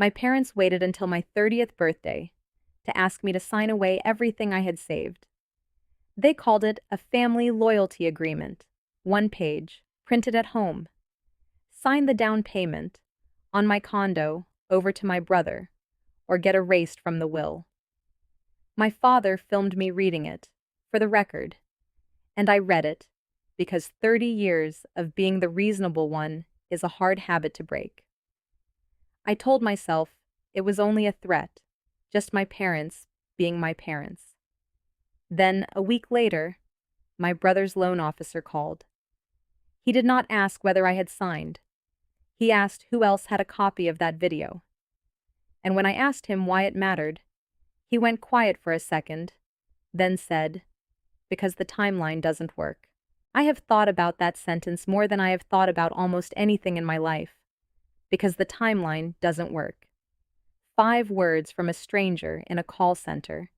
My parents waited until my 30th birthday to ask me to sign away everything I had saved. They called it a family loyalty agreement, one page, printed at home. Sign the down payment on my condo over to my brother, or get erased from the will. My father filmed me reading it, for the record, and I read it because 30 years of being the reasonable one is a hard habit to break. I told myself it was only a threat, just my parents being my parents. Then, a week later, my brother's loan officer called. He did not ask whether I had signed. He asked who else had a copy of that video. And when I asked him why it mattered, he went quiet for a second, then said, "Because the timeline doesn't work." I have thought about that sentence more than I have thought about almost anything in my life. Because the timeline doesn't work. 5 words from a stranger in a call center,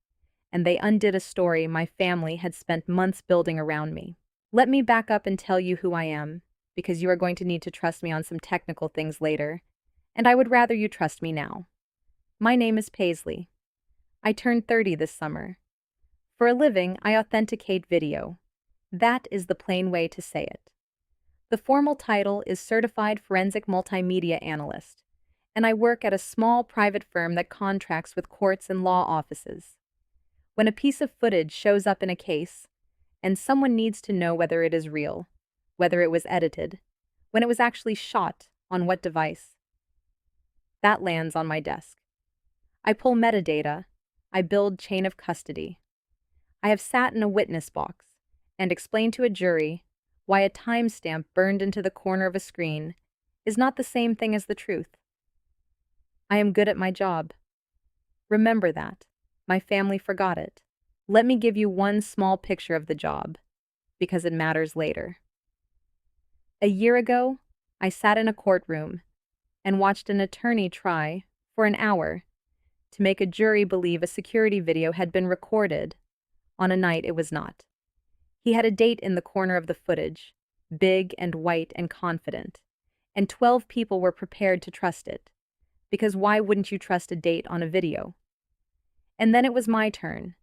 and they undid a story my family had spent months building around me. Let me back up and tell you who I am, because you are going to need to trust me on some technical things later, and I would rather you trust me now. My name is Paisley. I turned 30 this summer. For a living, I authenticate video. That is the plain way to say it. The formal title is Certified Forensic Multimedia Analyst, and I work at a small private firm that contracts with courts and law offices. When a piece of footage shows up in a case, and someone needs to know whether it is real, whether it was edited, when it was actually shot, on what device, that lands on my desk. I pull metadata, I build chain of custody. I have sat in a witness box and explained to a jury why a timestamp burned into the corner of a screen is not the same thing as the truth. I am good at my job. Remember that. My family forgot it. Let me give you one small picture of the job, because it matters later. A year ago, I sat in a courtroom and watched an attorney try, for an hour, to make a jury believe a security video had been recorded on a night it was not. He had a date in the corner of the footage, big and white and confident, and 12 people were prepared to trust it, because why wouldn't you trust a date on a video? And then it was my turn,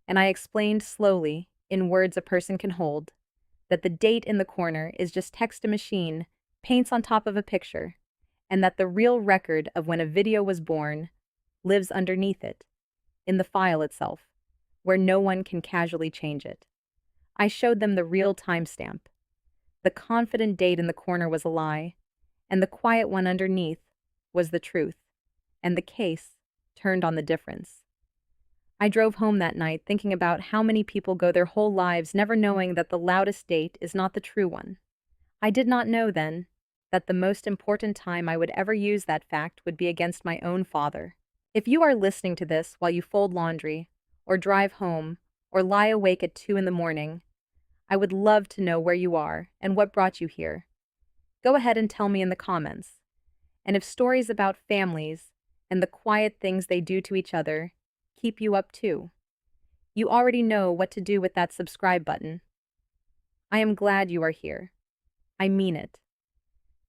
and I explained slowly, in words a person can hold, that the date in the corner is just text a machine paints on top of a picture, and that the real record of when a video was born lives underneath it, in the file itself, where no one can casually change it. I showed them the real timestamp. The confident date in the corner was a lie, and the quiet one underneath was the truth, and the case turned on the difference. I drove home that night thinking about how many people go their whole lives never knowing that the loudest date is not the true one. I did not know then that the most important time I would ever use that fact would be against my own father. If you are listening to this while you fold laundry, or drive home, or lie awake at 2 in the morning, I would love to know where you are and what brought you here. Go ahead and tell me in the comments. And if stories about families and the quiet things they do to each other keep you up too, you already know what to do with that subscribe button. I am glad you are here. I mean it.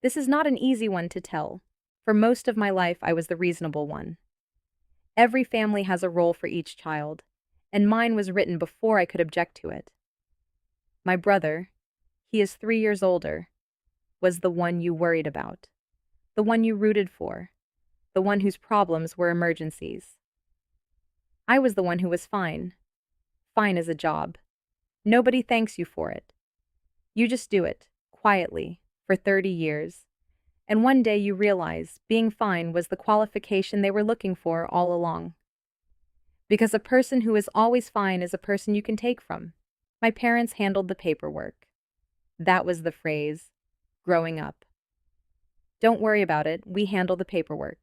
This is not an easy one to tell. For most of my life, I was the reasonable one. Every family has a role for each child, and mine was written before I could object to it. My brother, he is 3 years older, was the one you worried about, the one you rooted for, the one whose problems were emergencies. I was the one who was fine. Fine as a job. Nobody thanks you for it. You just do it, quietly, for 30 years. And one day you realize being fine was the qualification they were looking for all along. Because a person who is always fine is a person you can take from. My parents handled the paperwork. That was the phrase, growing up. Don't worry about it, we handle the paperwork.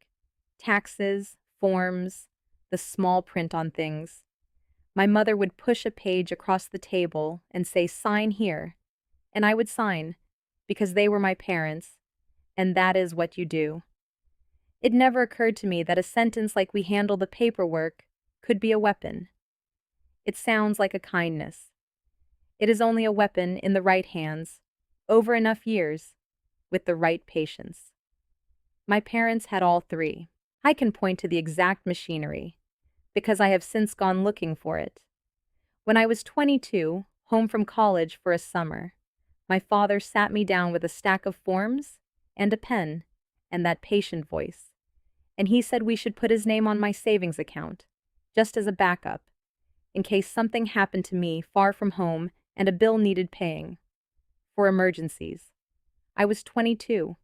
Taxes, forms, the small print on things. My mother would push a page across the table and say, "Sign here." And I would sign, because they were my parents, and that is what you do. It never occurred to me that a sentence like "we handle the paperwork" could be a weapon. It sounds like a kindness. It is only a weapon in the right hands, over enough years, with the right patience. My parents had all 3. I can point to the exact machinery, because I have since gone looking for it. When I was 22, home from college for a summer, my father sat me down with a stack of forms and a pen and that patient voice, and he said we should put his name on my savings account, just as a backup, in case something happened to me far from home and a bill needed paying. For emergencies. I was 22.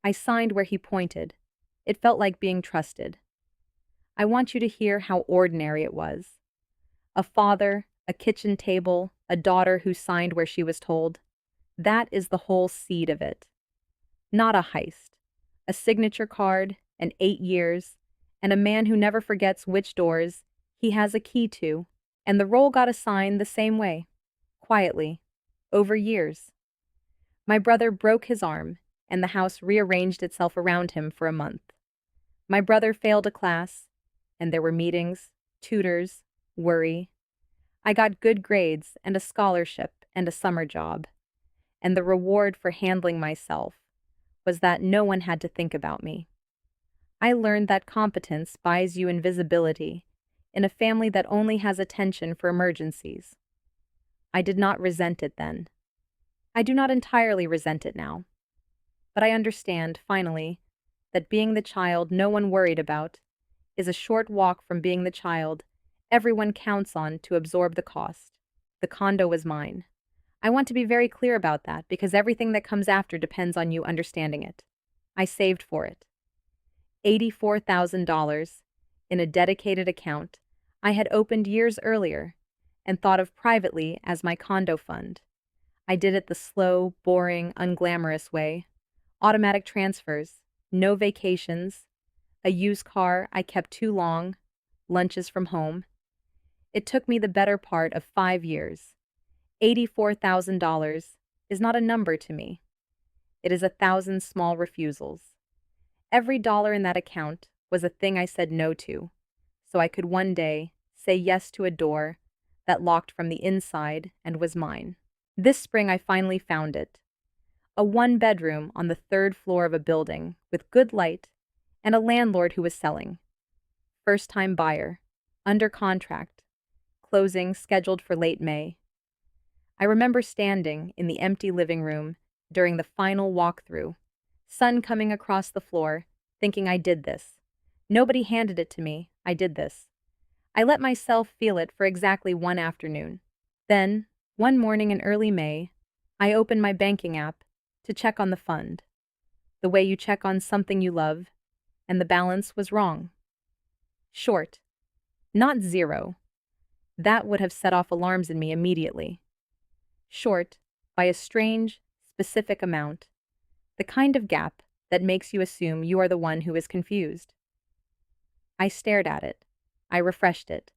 I signed where he pointed. It felt like being trusted. I want you to hear how ordinary it was. A father, a kitchen table, a daughter who signed where she was told. That is the whole seed of it. Not a heist. A signature card, and 8 years, and a man who never forgets which doors he has a key to, and the role got assigned the same way, quietly, over years. My brother broke his arm, and the house rearranged itself around him for a month. My brother failed a class, and there were meetings, tutors, worry. I got good grades and a scholarship and a summer job, and the reward for handling myself was that no one had to think about me. I learned that competence buys you invisibility in a family that only has attention for emergencies. I did not resent it then. I do not entirely resent it now. But I understand, finally, that being the child no one worried about is a short walk from being the child everyone counts on to absorb the cost. The condo was mine. I want to be very clear about that because everything that comes after depends on you understanding it. I saved for it. $84,000 in a dedicated account I had opened years earlier and thought of privately as my condo fund. I did it the slow, boring, unglamorous way. Automatic transfers, no vacations, a used car I kept too long, lunches from home. It took me the better part of 5 years. $84,000 is not a number to me. It is 1,000 small refusals. Every dollar in that account was a thing I said no to, so I could one day say yes to a door that locked from the inside and was mine. This spring I finally found it. A one-bedroom on the third floor of a building with good light and a landlord who was selling. First-time buyer, under contract, closing scheduled for late May. I remember standing in the empty living room during the final walkthrough, sun coming across the floor, thinking I did this. Nobody handed it to me, I did this. I let myself feel it for exactly one afternoon. Then, one morning in early May, I opened my banking app to check on the fund, the way you check on something you love, and the balance was wrong. Short, not zero. That would have set off alarms in me immediately. Short, by a strange, specific amount, the kind of gap that makes you assume you are the one who is confused. I stared at it. I refreshed it.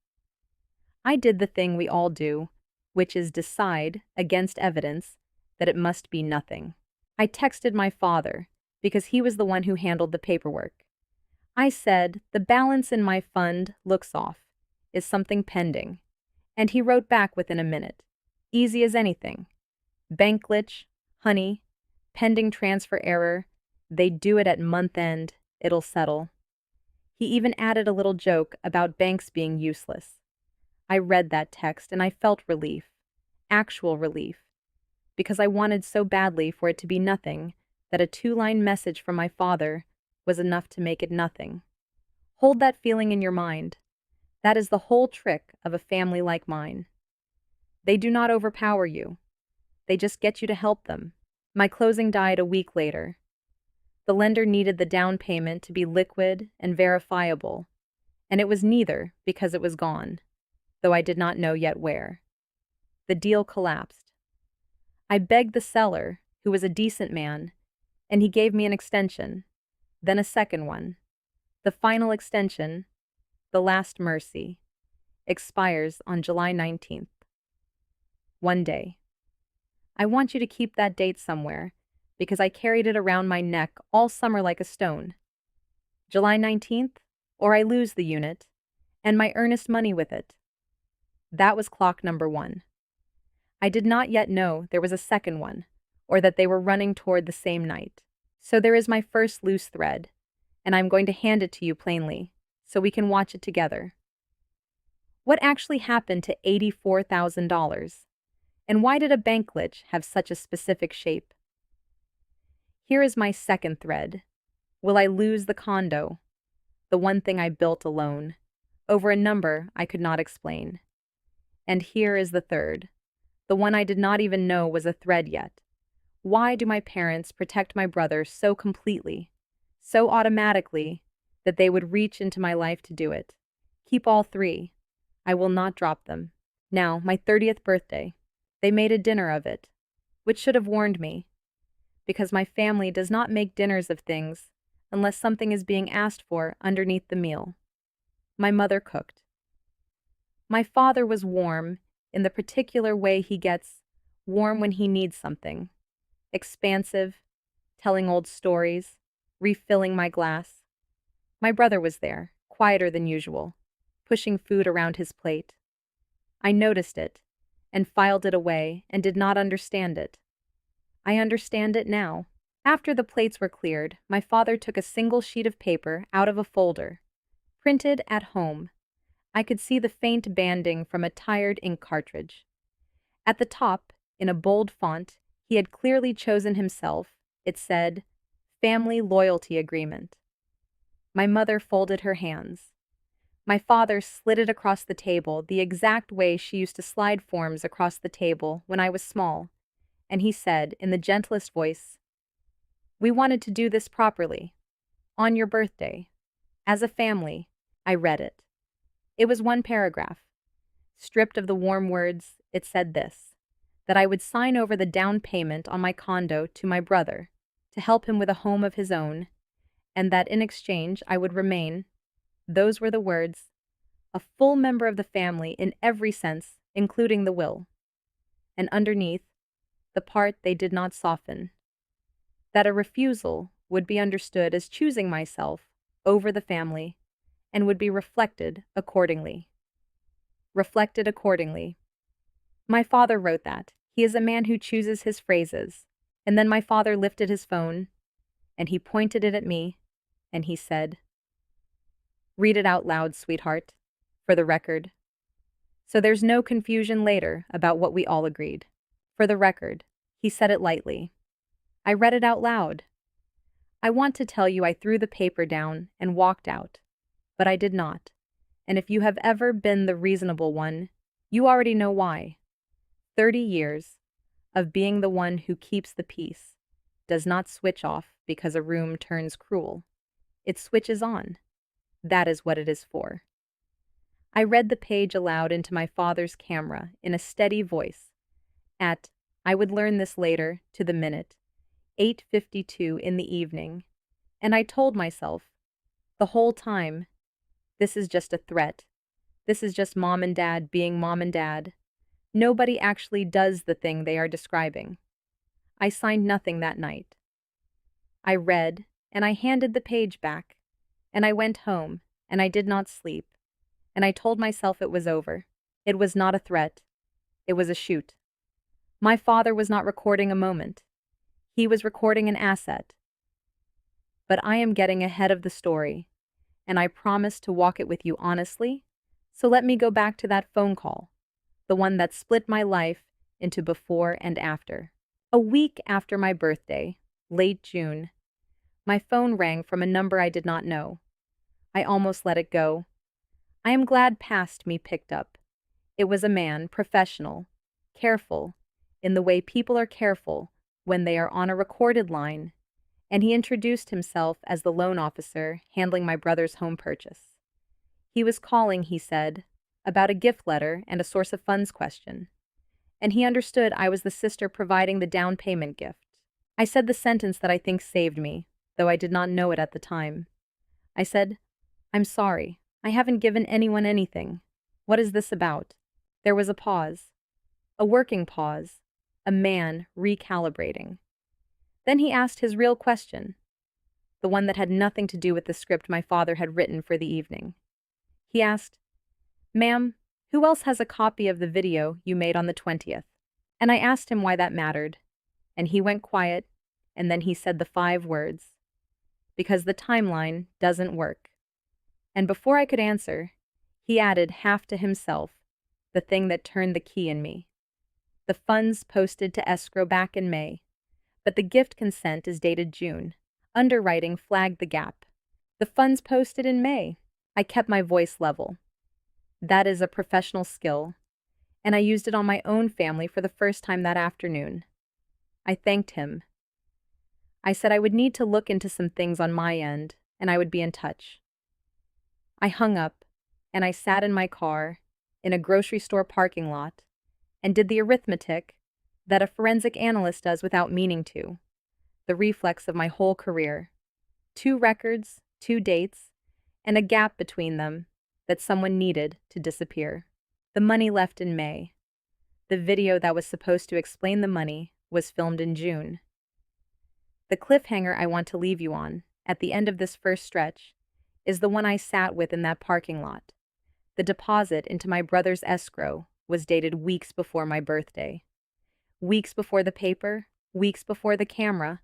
I did the thing we all do, which is decide, against evidence, that it must be nothing. I texted my father, because he was the one who handled the paperwork. I said, the balance in my fund looks off. Is something pending? And he wrote back within a minute. Easy as anything. Bank glitch, honey, pending transfer error. They do it at month end, it'll settle. He even added a little joke about banks being useless. I read that text and I felt relief. Actual relief. Because I wanted so badly for it to be nothing that a 2-line message from my father was enough to make it nothing. Hold that feeling in your mind. That is the whole trick of a family like mine. They do not overpower you. They just get you to help them. My closing died a week later. The lender needed the down payment to be liquid and verifiable, and it was neither because it was gone, though I did not know yet where. The deal collapsed. I begged the seller, who was a decent man, and he gave me an extension, then a second one. The final extension, the last mercy, expires on July 19th. One day. I want you to keep that date somewhere, because I carried it around my neck all summer like a stone. July 19th, or I lose the unit, and my earnest money with it. That was clock number 1. I did not yet know there was a second one, or that they were running toward the same night. So there is my first loose thread, and I'm going to hand it to you plainly, so we can watch it together. What actually happened to $84,000? And why did a bank glitch have such a specific shape? Here is my second thread. Will I lose the condo, the one thing I built alone, over a number I could not explain? And here is the third, the one I did not even know was a thread yet. Why do my parents protect my brother so completely, so automatically, that they would reach into my life to do it? Keep all three. I will not drop them. Now, my 30th birthday. They made a dinner of it, which should have warned me, because my family does not make dinners of things unless something is being asked for underneath the meal. My mother cooked. My father was warm in the particular way he gets warm when he needs something. Expansive, telling old stories, refilling my glass. My brother was there, quieter than usual, pushing food around his plate. I noticed it, and filed it away, and did not understand it. I understand it now. After the plates were cleared, my father took a single sheet of paper out of a folder. Printed at home. I could see the faint banding from a tired ink cartridge. At the top, in a bold font, he had clearly chosen himself. It said, Family Loyalty Agreement. My mother folded her hands. My father slid it across the table the exact way she used to slide forms across the table when I was small, and he said, in the gentlest voice, We wanted to do this properly. On your birthday. As a family. I read it. It was one paragraph. Stripped of the warm words, it said this, that I would sign over the down payment on my condo to my brother, to help him with a home of his own, and that in exchange I would remain, those were the words, a full member of the family in every sense, including the will. And underneath, the part they did not soften, that a refusal would be understood as choosing myself over the family and would be reflected accordingly. Reflected accordingly. My father wrote that. He is a man who chooses his phrases. And then my father lifted his phone, and he pointed it at me, and he said, Read it out loud, sweetheart, for the record. So there's no confusion later about what we all agreed. For the record, he said it lightly. I read it out loud. I want to tell you I threw the paper down and walked out, but I did not. And if you have ever been the reasonable one, you already know why. 30 years of being the one who keeps the peace does not switch off because a room turns cruel. It switches on. That is what it is for. I read the page aloud into my father's camera in a steady voice at, I would learn this later, to the minute, 8:52 in the evening, and I told myself, the whole time, this is just a threat. This is just mom and dad being mom and dad. Nobody actually does the thing they are describing. I signed nothing that night. I read, and I handed the page back, and I went home, and I did not sleep, and I told myself it was over. It was not a threat. It was a shoot. My father was not recording a moment. He was recording an asset. But I am getting ahead of the story, and I promise to walk it with you honestly, so let me go back to that phone call, the one that split my life into before and after. A week after my birthday, late June, my phone rang from a number I did not know. I almost let it go. I am glad past me picked up. It was a man, professional, careful, in the way people are careful when they are on a recorded line, and he introduced himself as the loan officer handling my brother's home purchase. He was calling, he said, about a gift letter and a source of funds question, and he understood I was the sister providing the down payment gift. I said the sentence that I think saved me, though I did not know it at the time. I said, I'm sorry, I haven't given anyone anything. What is this about? There was a pause. A working pause. A man recalibrating. Then he asked his real question, the one that had nothing to do with the script my father had written for the evening. He asked, Ma'am, who else has a copy of the video you made on the 20th? And I asked him why that mattered, and he went quiet, and then he said the 5 words, because the timeline doesn't work. And before I could answer, he added half to himself, the thing that turned the key in me. The funds posted to escrow back in May, but the gift consent is dated June. Underwriting flagged the gap. The funds posted in May. I kept my voice level. That is a professional skill, and I used it on my own family for the first time that afternoon. I thanked him. I said I would need to look into some things on my end, and I would be in touch. I hung up, and I sat in my car, in a grocery store parking lot, and did the arithmetic that a forensic analyst does without meaning to, the reflex of my whole career. 2 records, 2 dates, and a gap between them that someone needed to disappear. The money left in May. The video that was supposed to explain the money was filmed in June. The cliffhanger I want to leave you on, at the end of this first stretch, is the one I sat with in that parking lot. The deposit into my brother's escrow was dated weeks before my birthday. Weeks before the paper, weeks before the camera,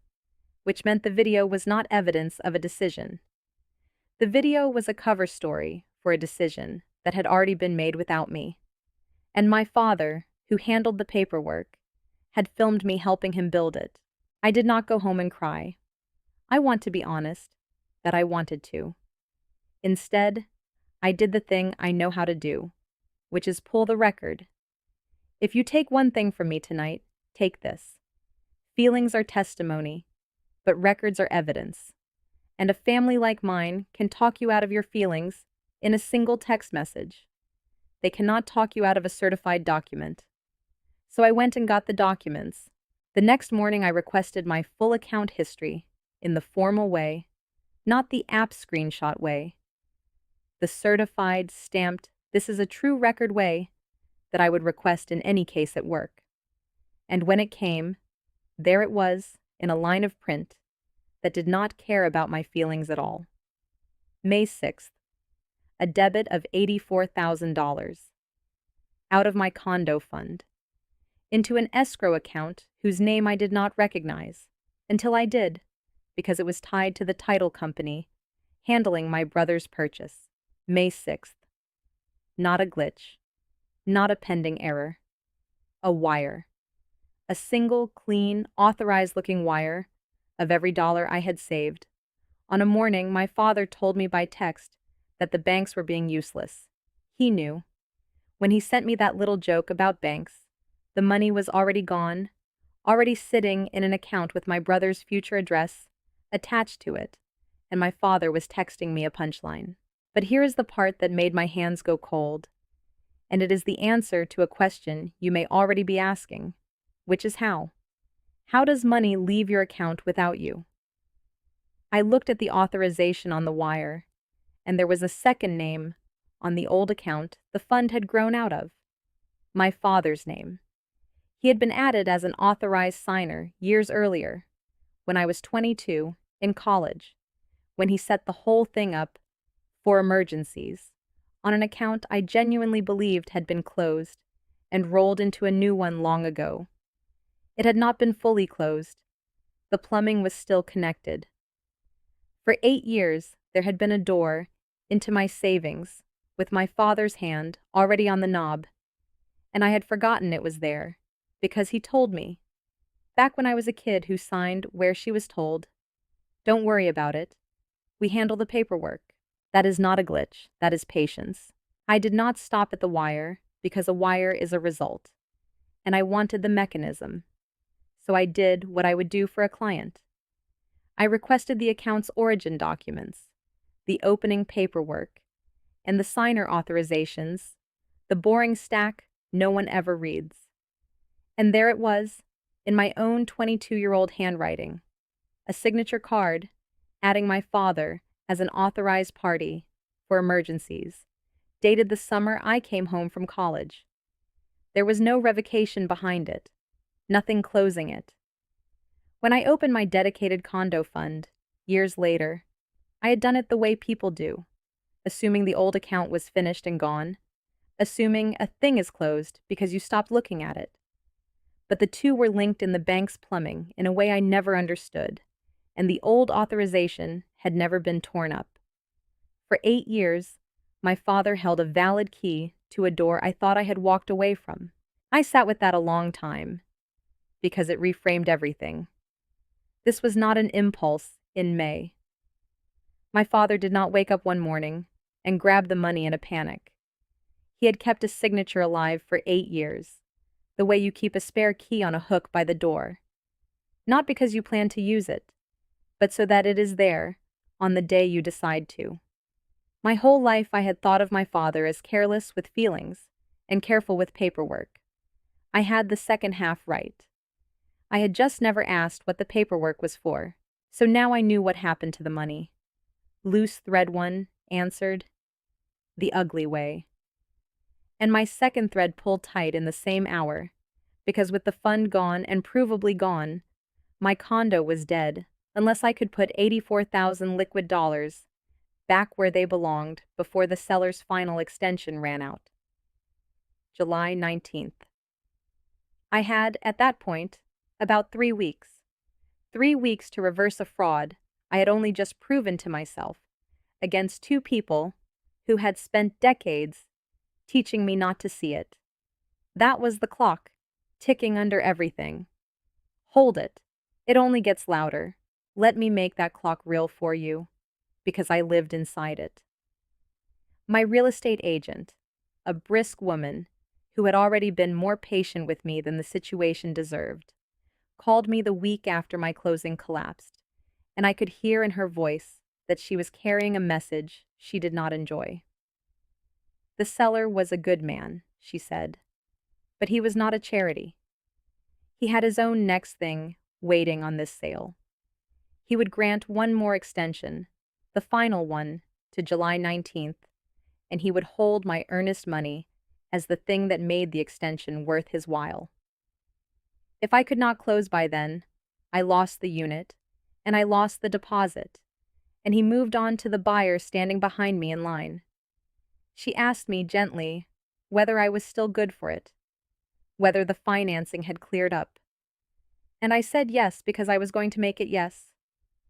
which meant the video was not evidence of a decision. The video was a cover story for a decision that had already been made without me. And my father, who handled the paperwork, had filmed me helping him build it. I did not go home and cry. I want to be honest, that I wanted to. Instead, I did the thing I know how to do, which is pull the record. If you take one thing from me tonight, take this. Feelings are testimony, but records are evidence. And a family like mine can talk you out of your feelings in a single text message. They cannot talk you out of a certified document. So I went and got the documents. The next morning I requested my full account history in the formal way, not the app screenshot way. The certified, stamped, this is a true record way that I would request in any case at work. And when it came, there it was, in a line of print that did not care about my feelings at all. May 6th, a debit of $84,000 out of my condo fund into an escrow account whose name I did not recognize until I did, because it was tied to the title company handling my brother's purchase. May 6th. Not a glitch, not a pending error. A wire. A single, clean, authorized-looking wire of every dollar I had saved. On a morning, my father told me by text that the banks were being useless. He knew. When he sent me that little joke about banks, the money was already gone, already sitting in an account with my brother's future address attached to it, and my father was texting me a punchline. But here is the part that made my hands go cold, and it is the answer to a question you may already be asking, which is how? How does money leave your account without you? I looked at the authorization on the wire, and there was a second name on the old account the fund had grown out of. My father's name. He had been added as an authorized signer years earlier, when I was 22, in college, when he set the whole thing up for emergencies, on an account I genuinely believed had been closed and rolled into a new one long ago. It had not been fully closed. The plumbing was still connected. For 8 years, there had been a door into my savings, with my father's hand already on the knob, and I had forgotten it was there, because he told me, back when I was a kid who signed where she was told, "Don't worry about it. We handle the paperwork." That is not a glitch, that is patience. I did not stop at the wire, because a wire is a result, and I wanted the mechanism. So I did what I would do for a client. I requested the account's origin documents, the opening paperwork, and the signer authorizations, the boring stack no one ever reads. And there it was, in my own 22-year-old handwriting, a signature card, adding my father as an authorized party for emergencies, dated the summer I came home from college. There was no revocation behind it, nothing closing it. When I opened my dedicated condo fund, years later, I had done it the way people do, assuming the old account was finished and gone, assuming a thing is closed because you stopped looking at it. But the two were linked in the bank's plumbing in a way I never understood, and the old authorization had never been torn up. For 8 years, my father held a valid key to a door I thought I had walked away from. I sat with that a long time, because it reframed everything. This was not an impulse in May. My father did not wake up one morning and grab the money in a panic. He had kept a signature alive for 8 years, the way you keep a spare key on a hook by the door. Not because you plan to use it, but so that it is there on the day you decide to. My whole life I had thought of my father as careless with feelings and careful with paperwork. I had the second half right. I had just never asked what the paperwork was for, so now I knew what happened to the money. Loose thread one answered, the ugly way. And my second thread pulled tight in the same hour, because with the fund gone and provably gone, my condo was dead, unless I could put 84,000 liquid dollars back where they belonged before the seller's final extension ran out. July 19th. I had, at that point, about 3 weeks. 3 weeks to reverse a fraud I had only just proven to myself against two people who had spent decades teaching me not to see it. That was the clock, ticking under everything. Hold it. It only gets louder. Let me make that clock real for you, because I lived inside it. My real estate agent, a brisk woman who had already been more patient with me than the situation deserved, called me the week after my closing collapsed, and I could hear in her voice that she was carrying a message she did not enjoy. The seller was a good man, she said, but he was not a charity. He had his own next thing waiting on this sale. He would grant one more extension, the final one, to July 19th, and he would hold my earnest money as the thing that made the extension worth his while. If I could not close by then, I lost the unit, and I lost the deposit, and he moved on to the buyer standing behind me in line. She asked me gently whether I was still good for it, whether the financing had cleared up. And I said yes because I was going to make it yes,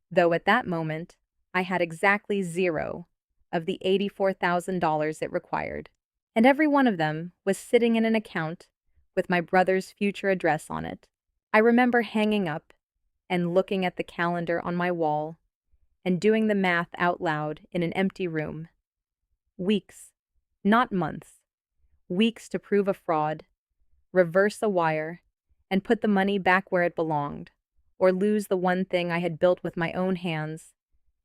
though at that moment I had exactly zero of the $84,000 it required, and every one of them was sitting in an account with my brother's future address on it. I remember hanging up and looking at the calendar on my wall and doing the math out loud in an empty room. Weeks, not months, weeks to prove a fraud, reverse a wire, and put the money back where it belonged, or lose the one thing I had built with my own hands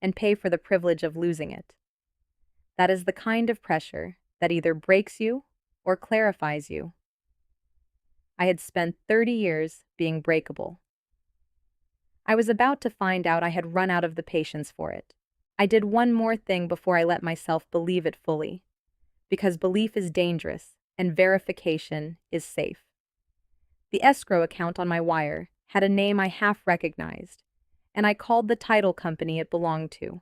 and pay for the privilege of losing it. That is the kind of pressure that either breaks you or clarifies you. I had spent 30 years being breakable. I was about to find out I had run out of the patience for it. I did one more thing before I let myself believe it fully, because belief is dangerous and verification is safe. The escrow account on my wire had a name I half recognized, and I called the title company it belonged to,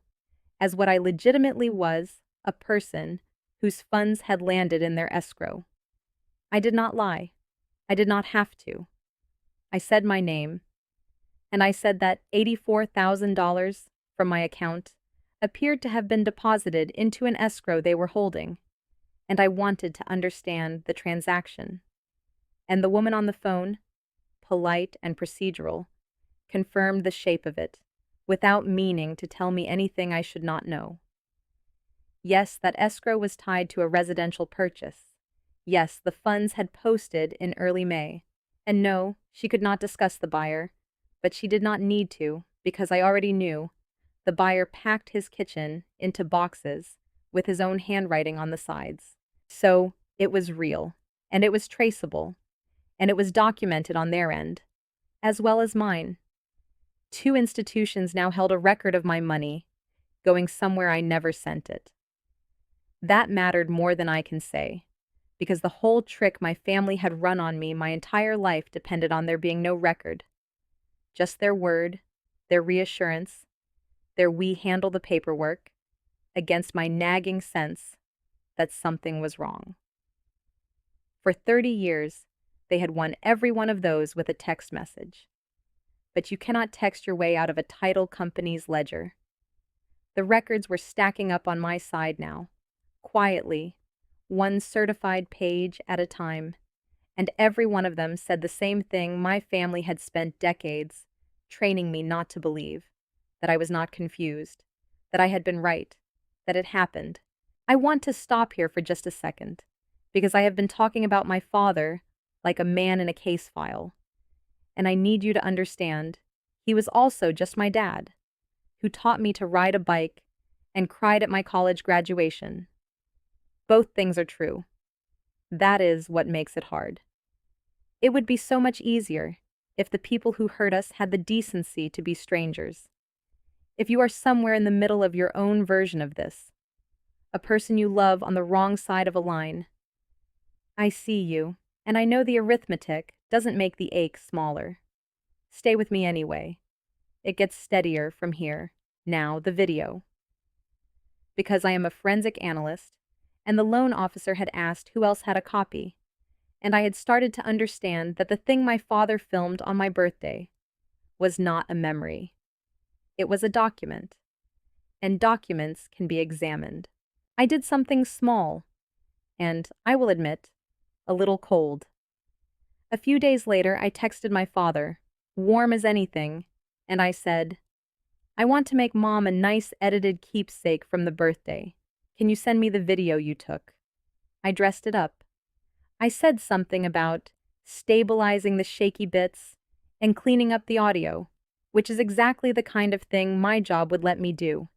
as what I legitimately was, a person whose funds had landed in their escrow. I did not lie. I did not have to. I said my name, and I said that $84,000 from my account appeared to have been deposited into an escrow they were holding, and I wanted to understand the transaction. And the woman on the phone, polite and procedural, confirmed the shape of it, without meaning to tell me anything I should not know. Yes, that escrow was tied to a residential purchase. Yes, the funds had posted in early May. And no, she could not discuss the buyer, but she did not need to, because I already knew the buyer packed his kitchen into boxes with his own handwriting on the sides. So it was real, and it was traceable, and it was documented on their end, as well as mine. Two institutions now held a record of my money going somewhere I never sent it. That mattered more than I can say, because the whole trick my family had run on me my entire life depended on there being no record. Just their word, their reassurance, their "we handle the paperwork," against my nagging sense that something was wrong. For 30 years, they had won every one of those with a text message. but you cannot text your way out of a title company's ledger. The records were stacking up on my side now, quietly, one certified page at a time, and every one of them said the same thing my family had spent decades training me not to believe, that I was not confused, that I had been right, that it happened. I want to stop here for just a second, because I have been talking about my father like a man in a case file, and I need you to understand, he was also just my dad, who taught me to ride a bike and cried at my college graduation. Both things are true. That is what makes it hard. It would be so much easier if the people who hurt us had the decency to be strangers. If you are somewhere in the middle of your own version of this, a person you love on the wrong side of a line, I see you, and I know the arithmetic doesn't make the ache smaller. Stay with me anyway. It gets steadier from here. Now, the video. Because I am a forensic analyst, and the loan officer had asked who else had a copy, and I had started to understand that the thing my father filmed on my birthday was not a memory. It was a document, and documents can be examined. I did something small, and, I will admit, a little cold. A few days later, I texted my father, warm as anything, and I said, I want to make Mom a nice edited keepsake from the birthday. Can you send me the video you took? I dressed it up. I said something about stabilizing the shaky bits and cleaning up the audio, which is exactly the kind of thing my job would let me do,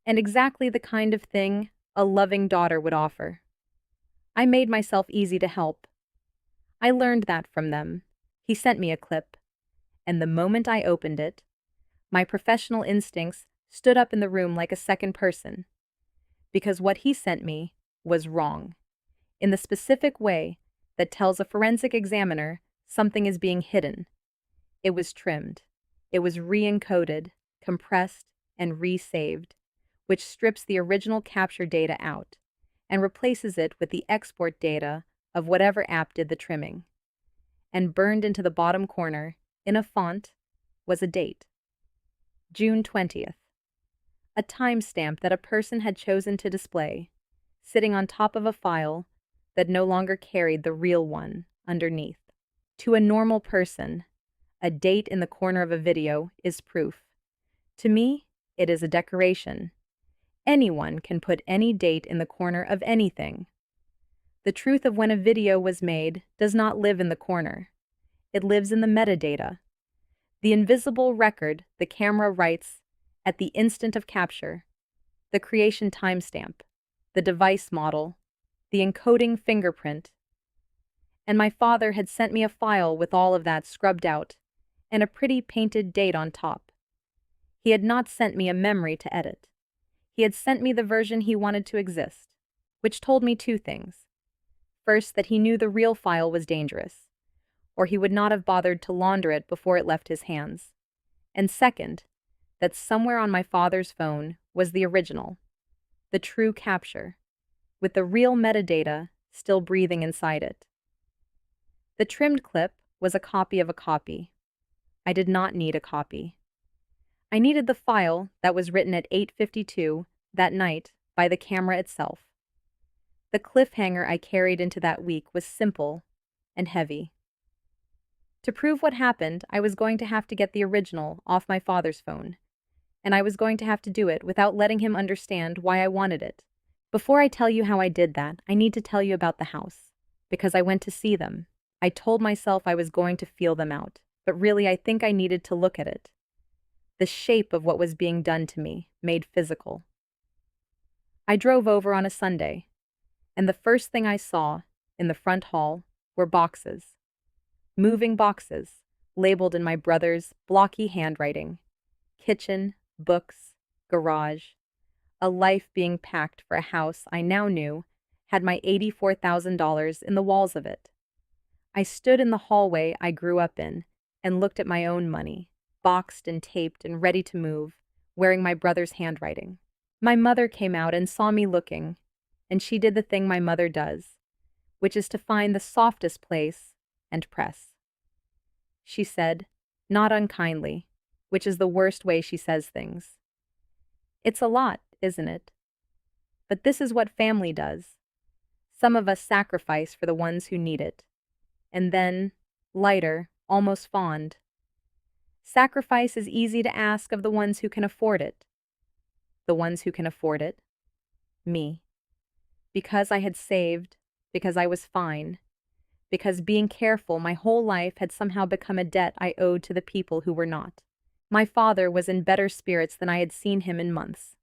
and exactly the kind of thing a loving daughter would offer. I made myself easy to help. I learned that from them. He sent me a clip, and the moment I opened it, my professional instincts stood up in the room like a second person, because what he sent me was wrong, in the specific way that tells a forensic examiner something is being hidden. It was trimmed. It was re-encoded, compressed, and resaved, which strips the original capture data out and replaces it with the export data of whatever app did the trimming. And burned into the bottom corner, in a font, was a date. June 20th. A timestamp that a person had chosen to display, sitting on top of a file that no longer carried the real one underneath. To a normal person, a date in the corner of a video is proof. To me, it is a decoration. Anyone can put any date in the corner of anything. The truth of when a video was made does not live in the corner. It lives in the metadata. The invisible record the camera writes at the instant of capture, the creation timestamp, the device model, the encoding fingerprint. And my father had sent me a file with all of that scrubbed out and a pretty painted date on top. He had not sent me a memory to edit. He had sent me the version he wanted to exist, which told me two things. First, that he knew the real file was dangerous, or he would not have bothered to launder it before it left his hands. And second, that somewhere on my father's phone was the original, the true capture, with the real metadata still breathing inside it. The trimmed clip was a copy of a copy. I did not need a copy. I needed the file that was written at 8:52 that night by the camera itself. The cliffhanger I carried into that week was simple and heavy. To prove what happened, I was going to have to get the original off my father's phone, and I was going to have to do it without letting him understand why I wanted it. Before I tell you how I did that, I need to tell you about the house, because I went to see them. I told myself I was going to feel them out, but really I think I needed to look at it. The shape of what was being done to me, made physical. I drove over on a Sunday, and the first thing I saw, in the front hall, were boxes. Moving boxes, labeled in my brother's blocky handwriting. Kitchen, books, garage. A life being packed for a house I now knew had my $84,000 in the walls of it. I stood in the hallway I grew up in and looked at my own money, boxed and taped and ready to move, wearing my brother's handwriting. My mother came out and saw me looking, and she did the thing my mother does, which is to find the softest place and press. She said, not unkindly, which is the worst way she says things. It's a lot, isn't it? But this is what family does. Some of us sacrifice for the ones who need it. And then, lighter, almost fond. Sacrifice is easy to ask of the ones who can afford it. The ones who can afford it? Me. Because I had saved, because I was fine, because being careful my whole life had somehow become a debt I owed to the people who were not. My father was in better spirits than I had seen him in months.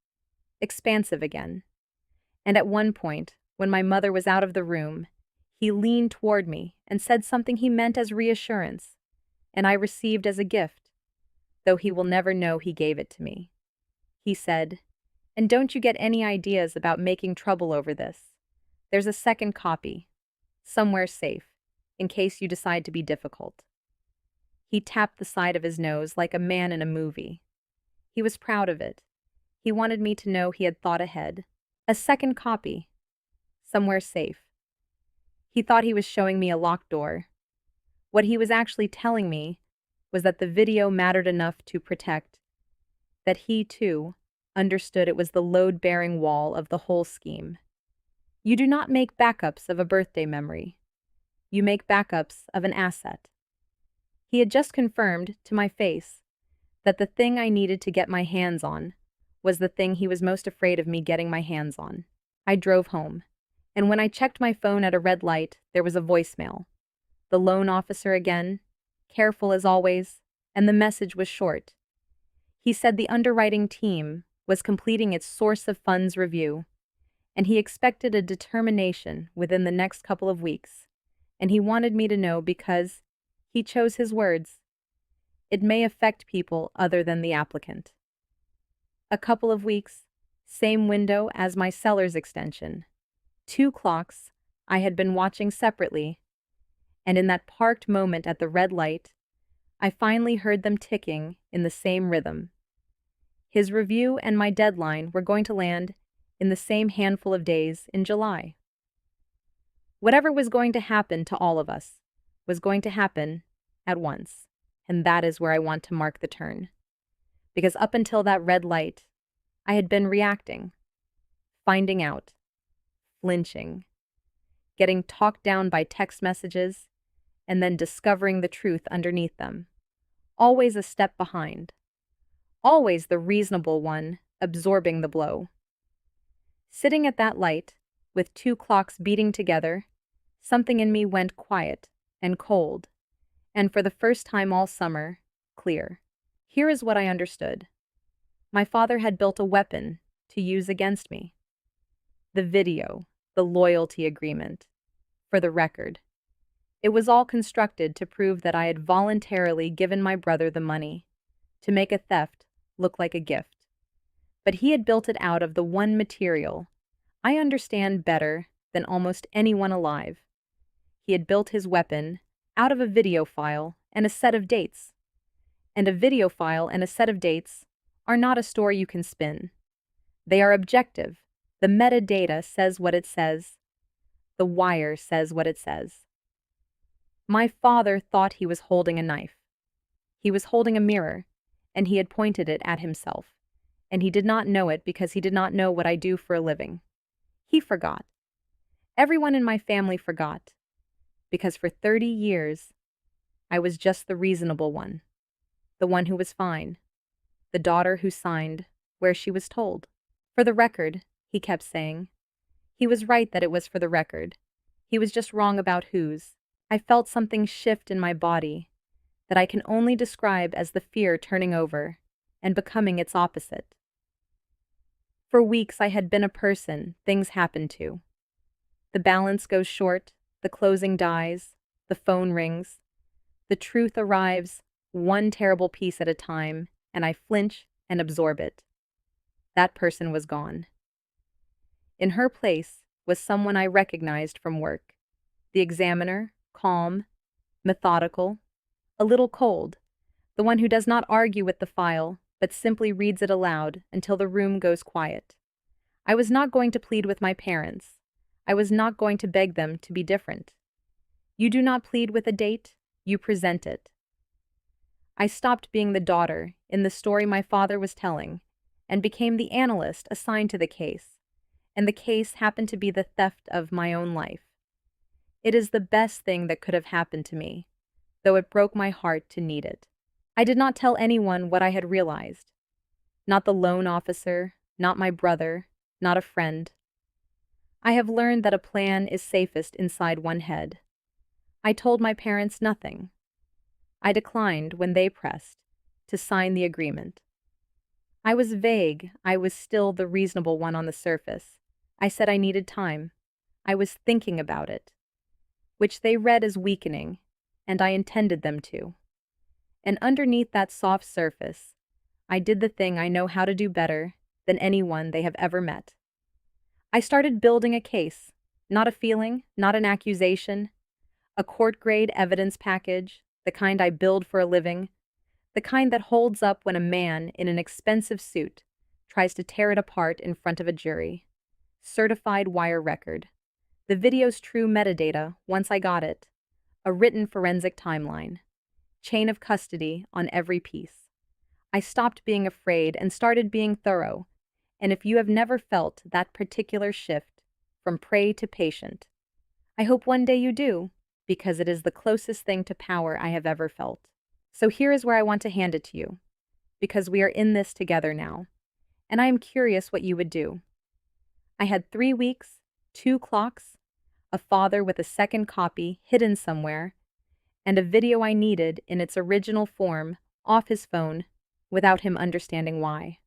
Expansive again. And at one point, when my mother was out of the room, he leaned toward me and said something he meant as reassurance, and I received as a gift, though he will never know he gave it to me. He said, "And don't you get any ideas about making trouble over this. There's a second copy, somewhere safe, in case you decide to be difficult." He tapped the side of his nose like a man in a movie. He was proud of it. He wanted me to know he had thought ahead. A second copy, somewhere safe. He thought he was showing me a locked door. What he was actually telling me was that the video mattered enough to protect, that he, too, understood it was the load-bearing wall of the whole scheme. You do not make backups of a birthday memory. You make backups of an asset. He had just confirmed, to my face, that the thing I needed to get my hands on was the thing he was most afraid of me getting my hands on. I drove home, and when I checked my phone at a red light, there was a voicemail. The loan officer again, careful as always, and the message was short. He said the underwriting team was completing its source of funds review, and he expected a determination within the next couple of weeks, and he wanted me to know because, he chose his words, it may affect people other than the applicant. A couple of weeks, same window as my seller's extension. 2 clocks I had been watching separately, and in that parked moment at the red light, I finally heard them ticking in the same rhythm. His review and my deadline were going to land in the same handful of days in July. Whatever was going to happen to all of us was going to happen at once, and that is where I want to mark the turn. Because up until that red light, I had been reacting, finding out, flinching, getting talked down by text messages, and then discovering the truth underneath them. Always a step behind. Always the reasonable one absorbing the blow. Sitting at that light, with 2 clocks beating together, something in me went quiet and cold, and for the first time all summer, clear. Here is what I understood. My father had built a weapon to use against me. The video, the loyalty agreement. For the record, it was all constructed to prove that I had voluntarily given my brother the money, to make a theft look like a gift. But he had built it out of the one material I understand better than almost anyone alive. He had built his weapon out of a video file and a set of dates. And a video file and a set of dates are not a story you can spin. They are objective. The metadata says what it says. The wire says what it says. My father thought he was holding a knife. He was holding a mirror, and he had pointed it at himself, and he did not know it because he did not know what I do for a living. He forgot. Everyone in my family forgot, because for 30 years, I was just the reasonable one, the one who was fine, the daughter who signed where she was told. For the record, he kept saying. He was right that it was for the record. He was just wrong about whose. I felt something shift in my body that I can only describe as the fear turning over and becoming its opposite. For weeks I had been a person things happened to. The balance goes short, the closing dies, the phone rings. The truth arrives, one terrible piece at a time, and I flinch and absorb it. That person was gone. In her place was someone I recognized from work. The examiner, calm, methodical, a little cold, the one who does not argue with the file, but simply reads it aloud until the room goes quiet. I was not going to plead with my parents. I was not going to beg them to be different. You do not plead with a date, you present it. I stopped being the daughter in the story my father was telling and became the analyst assigned to the case, and the case happened to be the theft of my own life. It is the best thing that could have happened to me, though it broke my heart to need it. I did not tell anyone what I had realized. Not the loan officer, not my brother, not a friend. I have learned that a plan is safest inside one head. I told my parents nothing. I declined when they pressed to sign the agreement. I was vague. I was still the reasonable one on the surface. I said I needed time. I was thinking about it, which they read as weakening, and I intended them to. And underneath that soft surface, I did the thing I know how to do better than anyone they have ever met. I started building a case, not a feeling, not an accusation, a court-grade evidence package, the kind I build for a living, the kind that holds up when a man in an expensive suit tries to tear it apart in front of a jury. Certified wire record. The video's true metadata, once I got it. A written forensic timeline. Chain of custody on every piece. I stopped being afraid and started being thorough, and if you have never felt that particular shift from prey to patient, I hope one day you do, because it is the closest thing to power I have ever felt. So here is where I want to hand it to you, because we are in this together now, and I am curious what you would do. I had 3 weeks, 2 clocks, a father with a second copy hidden somewhere, and a video I needed in its original form off his phone without him understanding why.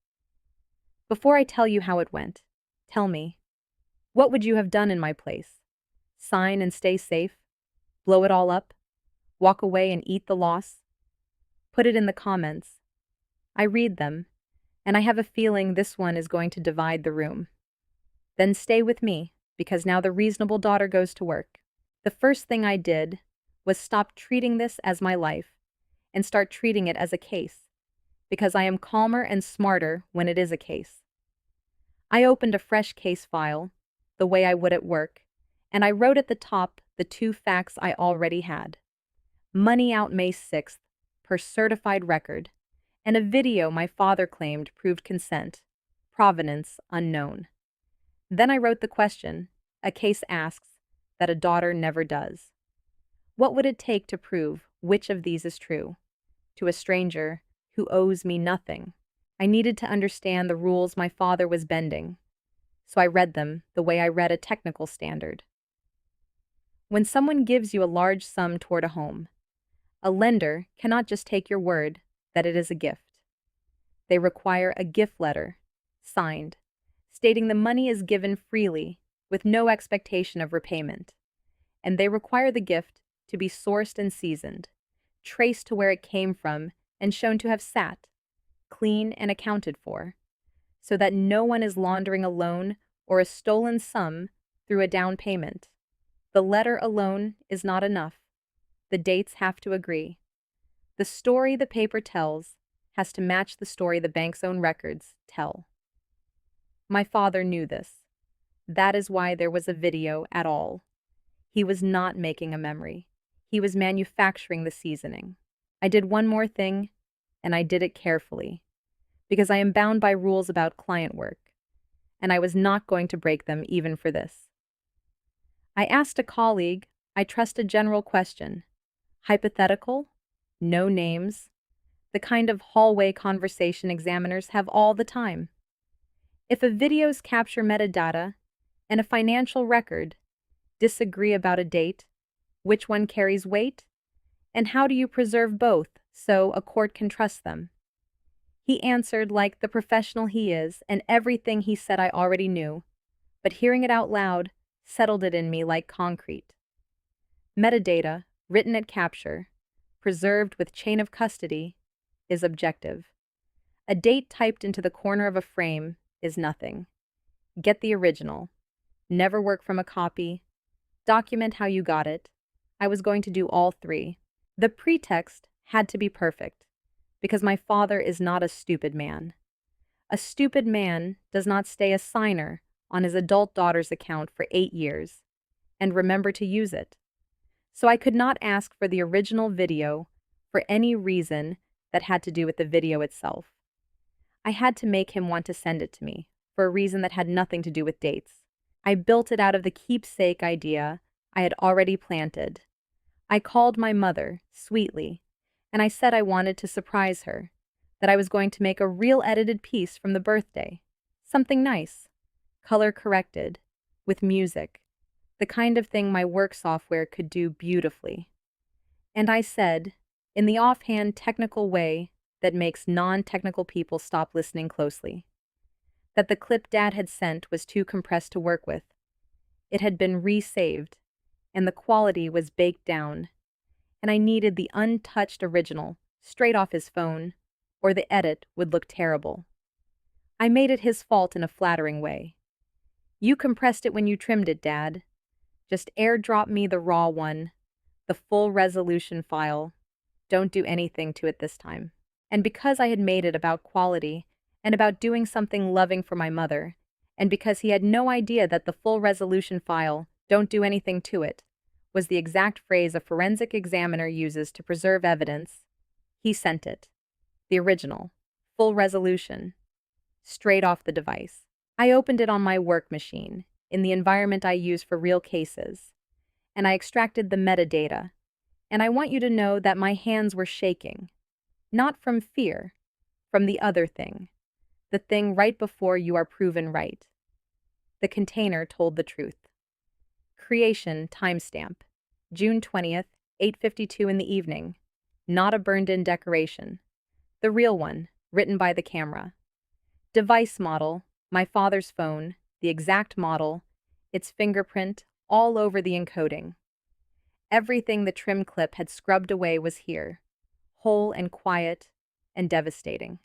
Before I tell you how it went, tell me, what would you have done in my place? Sign and stay safe? Blow it all up? Walk away and eat the loss? Put it in the comments. I read them, and I have a feeling this one is going to divide the room. Then stay with me, because now the reasonable daughter goes to work. The first thing I did was stop treating this as my life and start treating it as a case, because I am calmer and smarter when it is a case. I opened a fresh case file, the way I would at work, and I wrote at the top the 2 facts I already had. Money out May 6th, per certified record, and a video my father claimed proved consent, provenance unknown. Then I wrote the question a case asks that a daughter never does. What would it take to prove which of these is true? To a stranger who owes me nothing, I needed to understand the rules my father was bending, so I read them the way I read a technical standard. When someone gives you a large sum toward a home, a lender cannot just take your word that it is a gift. They require a gift letter, signed, stating the money is given freely with no expectation of repayment, and they require the gift to be sourced and seasoned, traced to where it came from and shown to have sat, clean and accounted for, so that no one is laundering a loan or a stolen sum through a down payment. The letter alone is not enough. The dates have to agree. The story the paper tells has to match the story the bank's own records tell. My father knew this. That is why there was a video at all. He was not making a memory. He was manufacturing the seasoning. I did one more thing, and I did it carefully, because I am bound by rules about client work, and I was not going to break them even for this. I asked a colleague I trust a general question, hypothetical, no names, the kind of hallway conversation examiners have all the time. If a video's capture metadata and a financial record disagree about a date, which one carries weight? And how do you preserve both so a court can trust them? He answered like the professional he is, and everything he said I already knew, but hearing it out loud settled it in me like concrete. Metadata, written at capture, preserved with chain of custody, is objective. A date typed into the corner of a frame is nothing. Get the original. Never work from a copy. Document how you got it. I was going to do all 3. The pretext had to be perfect, because my father is not a stupid man. A stupid man does not stay a signer on his adult daughter's account for 8 years and remember to use it. So I could not ask for the original video for any reason that had to do with the video itself. I had to make him want to send it to me, for a reason that had nothing to do with dates. I built it out of the keepsake idea I had already planted. I called my mother, sweetly, and I said I wanted to surprise her, that I was going to make a real edited piece from the birthday. Something nice, color-corrected, with music, the kind of thing my work software could do beautifully. And I said, in the offhand technical way that makes non-technical people stop listening closely, that the clip Dad had sent was too compressed to work with. It had been resaved, and the quality was baked down, and I needed the untouched original, straight off his phone, or the edit would look terrible. I made it his fault in a flattering way. You compressed it when you trimmed it, Dad. Just airdrop me the raw one, the full resolution file. Don't do anything to it this time. And because I had made it about quality and about doing something loving for my mother, and because he had no idea that the full resolution file, don't do anything to it, was the exact phrase a forensic examiner uses to preserve evidence, he sent it. The original, full resolution, straight off the device. I opened it on my work machine, in the environment I use for real cases, and I extracted the metadata, and I want you to know that my hands were shaking. Not from fear, from the other thing. The thing right before you are proven right. The container told the truth. Creation timestamp. June 20th, 8:52 in the evening. Not a burned-in decoration. The real one, written by the camera. Device model, my father's phone, the exact model, its fingerprint, all over the encoding. Everything the trim clip had scrubbed away was here, whole and quiet and devastating.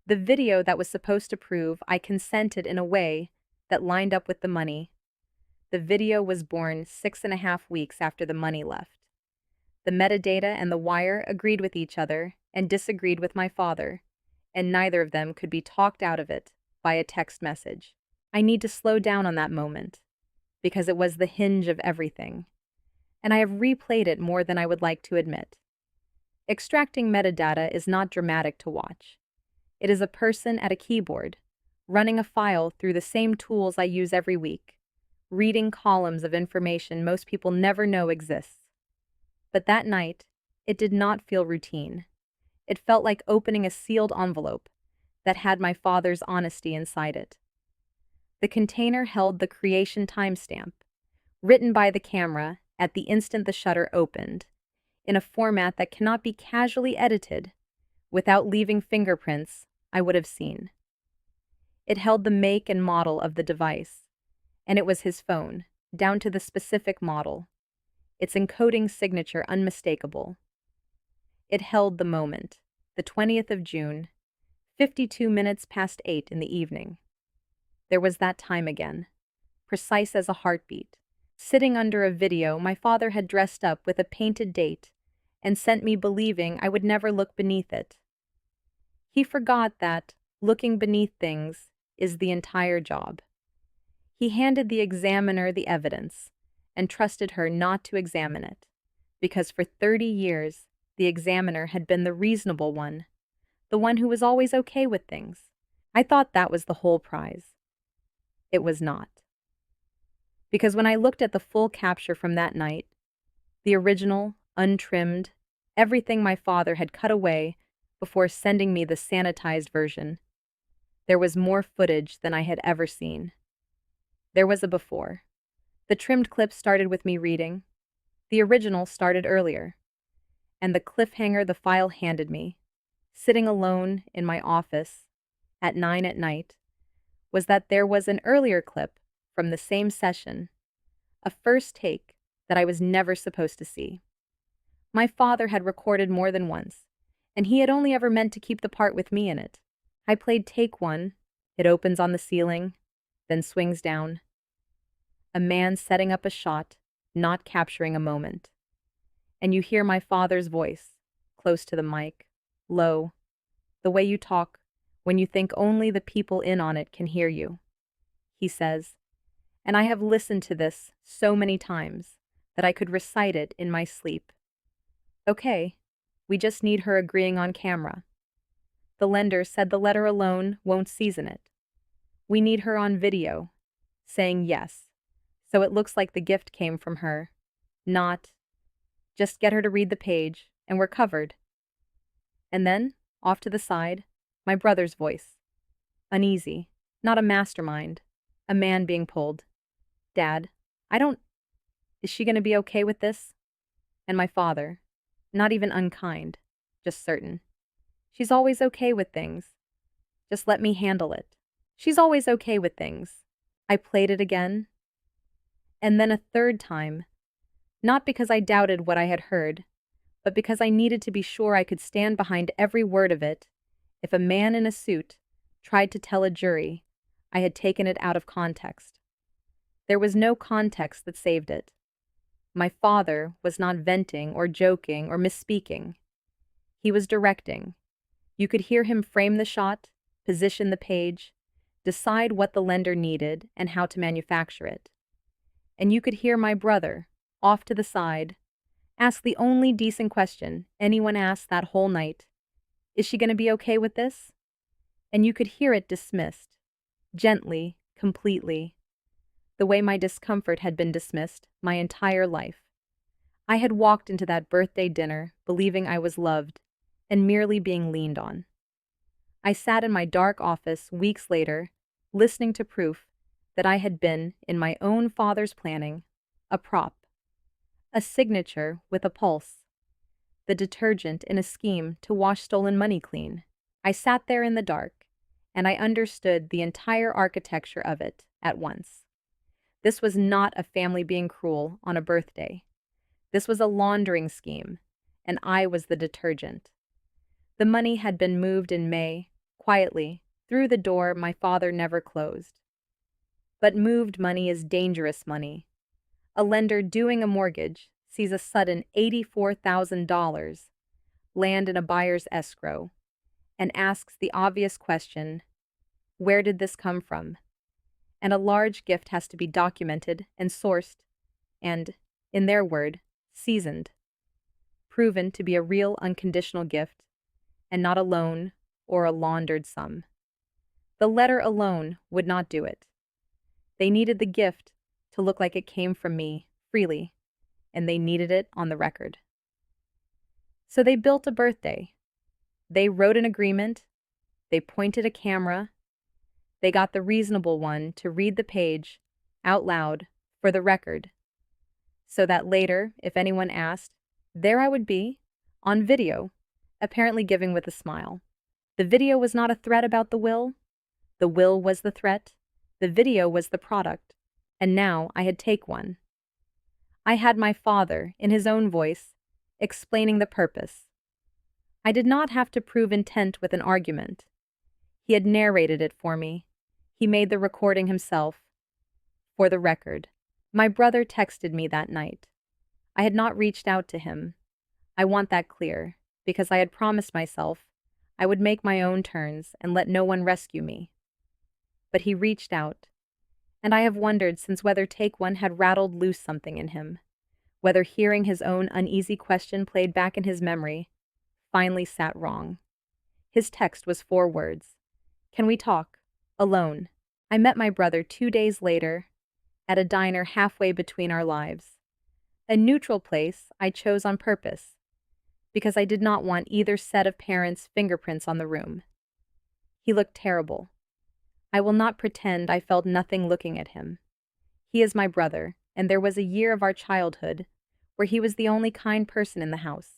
The video that was supposed to prove I consented in a way that lined up with the money. The video was born 6.5 weeks after the money left. The metadata and the wire agreed with each other and disagreed with my father, and neither of them could be talked out of it by a text message. I need to slow down on that moment, because it was the hinge of everything, and I have replayed it more than I would like to admit. Extracting metadata is not dramatic to watch. It is a person at a keyboard, running a file through the same tools I use every week, reading columns of information most people never know exists. But that night, it did not feel routine. It felt like opening a sealed envelope that had my father's honesty inside it. The container held the creation timestamp, written by the camera at the instant the shutter opened, in a format that cannot be casually edited without leaving fingerprints I would have seen. It held the make and model of the device, and it was his phone, down to the specific model, its encoding signature unmistakable. It held the moment, the 20th of June, 52 minutes past 8 in the evening. There was that time again, precise as a heartbeat. Sitting under a video my father had dressed up with a painted date and sent me believing I would never look beneath it. He forgot that looking beneath things is the entire job. He handed the examiner the evidence and trusted her not to examine it, because for 30 years the examiner had been the reasonable one, the one who was always okay with things. I thought that was the whole prize. It was not. Because when I looked at the full capture from that night, the original, untrimmed, everything my father had cut away before sending me the sanitized version, there was more footage than I had ever seen. There was a before. The trimmed clip started with me reading. The original started earlier. And the cliffhanger the file handed me, sitting alone in my office at 9 at night, was that there was an earlier clip from the same session, a first take that I was never supposed to see. My father had recorded more than once, and he had only ever meant to keep the part with me in it. I played take 1. It opens on the ceiling, then swings down. A man setting up a shot, not capturing a moment. And you hear my father's voice, close to the mic, low, the way you talk when you think only the people in on it can hear you. He says, and I have listened to this so many times that I could recite it in my sleep. Okay, We just need her agreeing on camera. The lender said the letter alone won't season it. We need her on video, saying yes, so it looks like the gift came from her. Not, just get her to read the page, and we're covered. And then, off to the side, my brother's voice. Uneasy, not a mastermind, a man being pulled. Dad, is she gonna be okay with this? And my father, not even unkind, just certain. She's always okay with things. Just let me handle it. She's always okay with things. I played it again. And then a third time, not because I doubted what I had heard, but because I needed to be sure I could stand behind every word of it. If a man in a suit tried to tell a jury, I had taken it out of context. There was no context that saved it. My father was not venting or joking or misspeaking. He was directing. You could hear him frame the shot, position the page, decide what the lender needed and how to manufacture it. And you could hear my brother, off to the side, ask the only decent question anyone asked that whole night. Is she going to be okay with this? And you could hear it dismissed, gently, completely, the way my discomfort had been dismissed my entire life. I had walked into that birthday dinner believing I was loved and merely being leaned on. I sat in my dark office weeks later, listening to proof that I had been, in my own father's planning, a prop, a signature with a pulse, the detergent in a scheme to wash stolen money clean. I sat there in the dark, and I understood the entire architecture of it at once. This was not a family being cruel on a birthday. This was a laundering scheme, and I was the detergent. The money had been moved in May, quietly, through the door my father never closed. But moved money is dangerous money. A lender doing a mortgage sees a sudden $84,000 land in a buyer's escrow and asks the obvious question, where did this come from? And a large gift has to be documented and sourced and, in their word, seasoned, proven to be a real unconditional gift and not a loan or a laundered sum. The letter alone would not do it. They needed the gift to look like it came from me freely, and they needed it on the record. So they built a birthday. They wrote an agreement. They pointed a camera. They got the reasonable one to read the page out loud for the record, so that later, if anyone asked, there I would be, on video, apparently giving with a smile. The video was not a threat about the will. The will was the threat. The video was the product. And now I had take one. I had my father, in his own voice, explaining the purpose. I did not have to prove intent with an argument. He had narrated it for me. He made the recording himself. For the record, my brother texted me that night. I had not reached out to him. I want that clear, because I had promised myself I would make my own turns and let no one rescue me. But he reached out, and I have wondered since whether take one had rattled loose something in him, whether hearing his own uneasy question played back in his memory finally sat wrong. His text was 4 words. Can we talk? Alone. I met my brother 2 days later at a diner halfway between our lives. A neutral place I chose on purpose, because I did not want either set of parents' fingerprints on the room. He looked terrible. I will not pretend I felt nothing looking at him. He is my brother, and there was a year of our childhood where he was the only kind person in the house.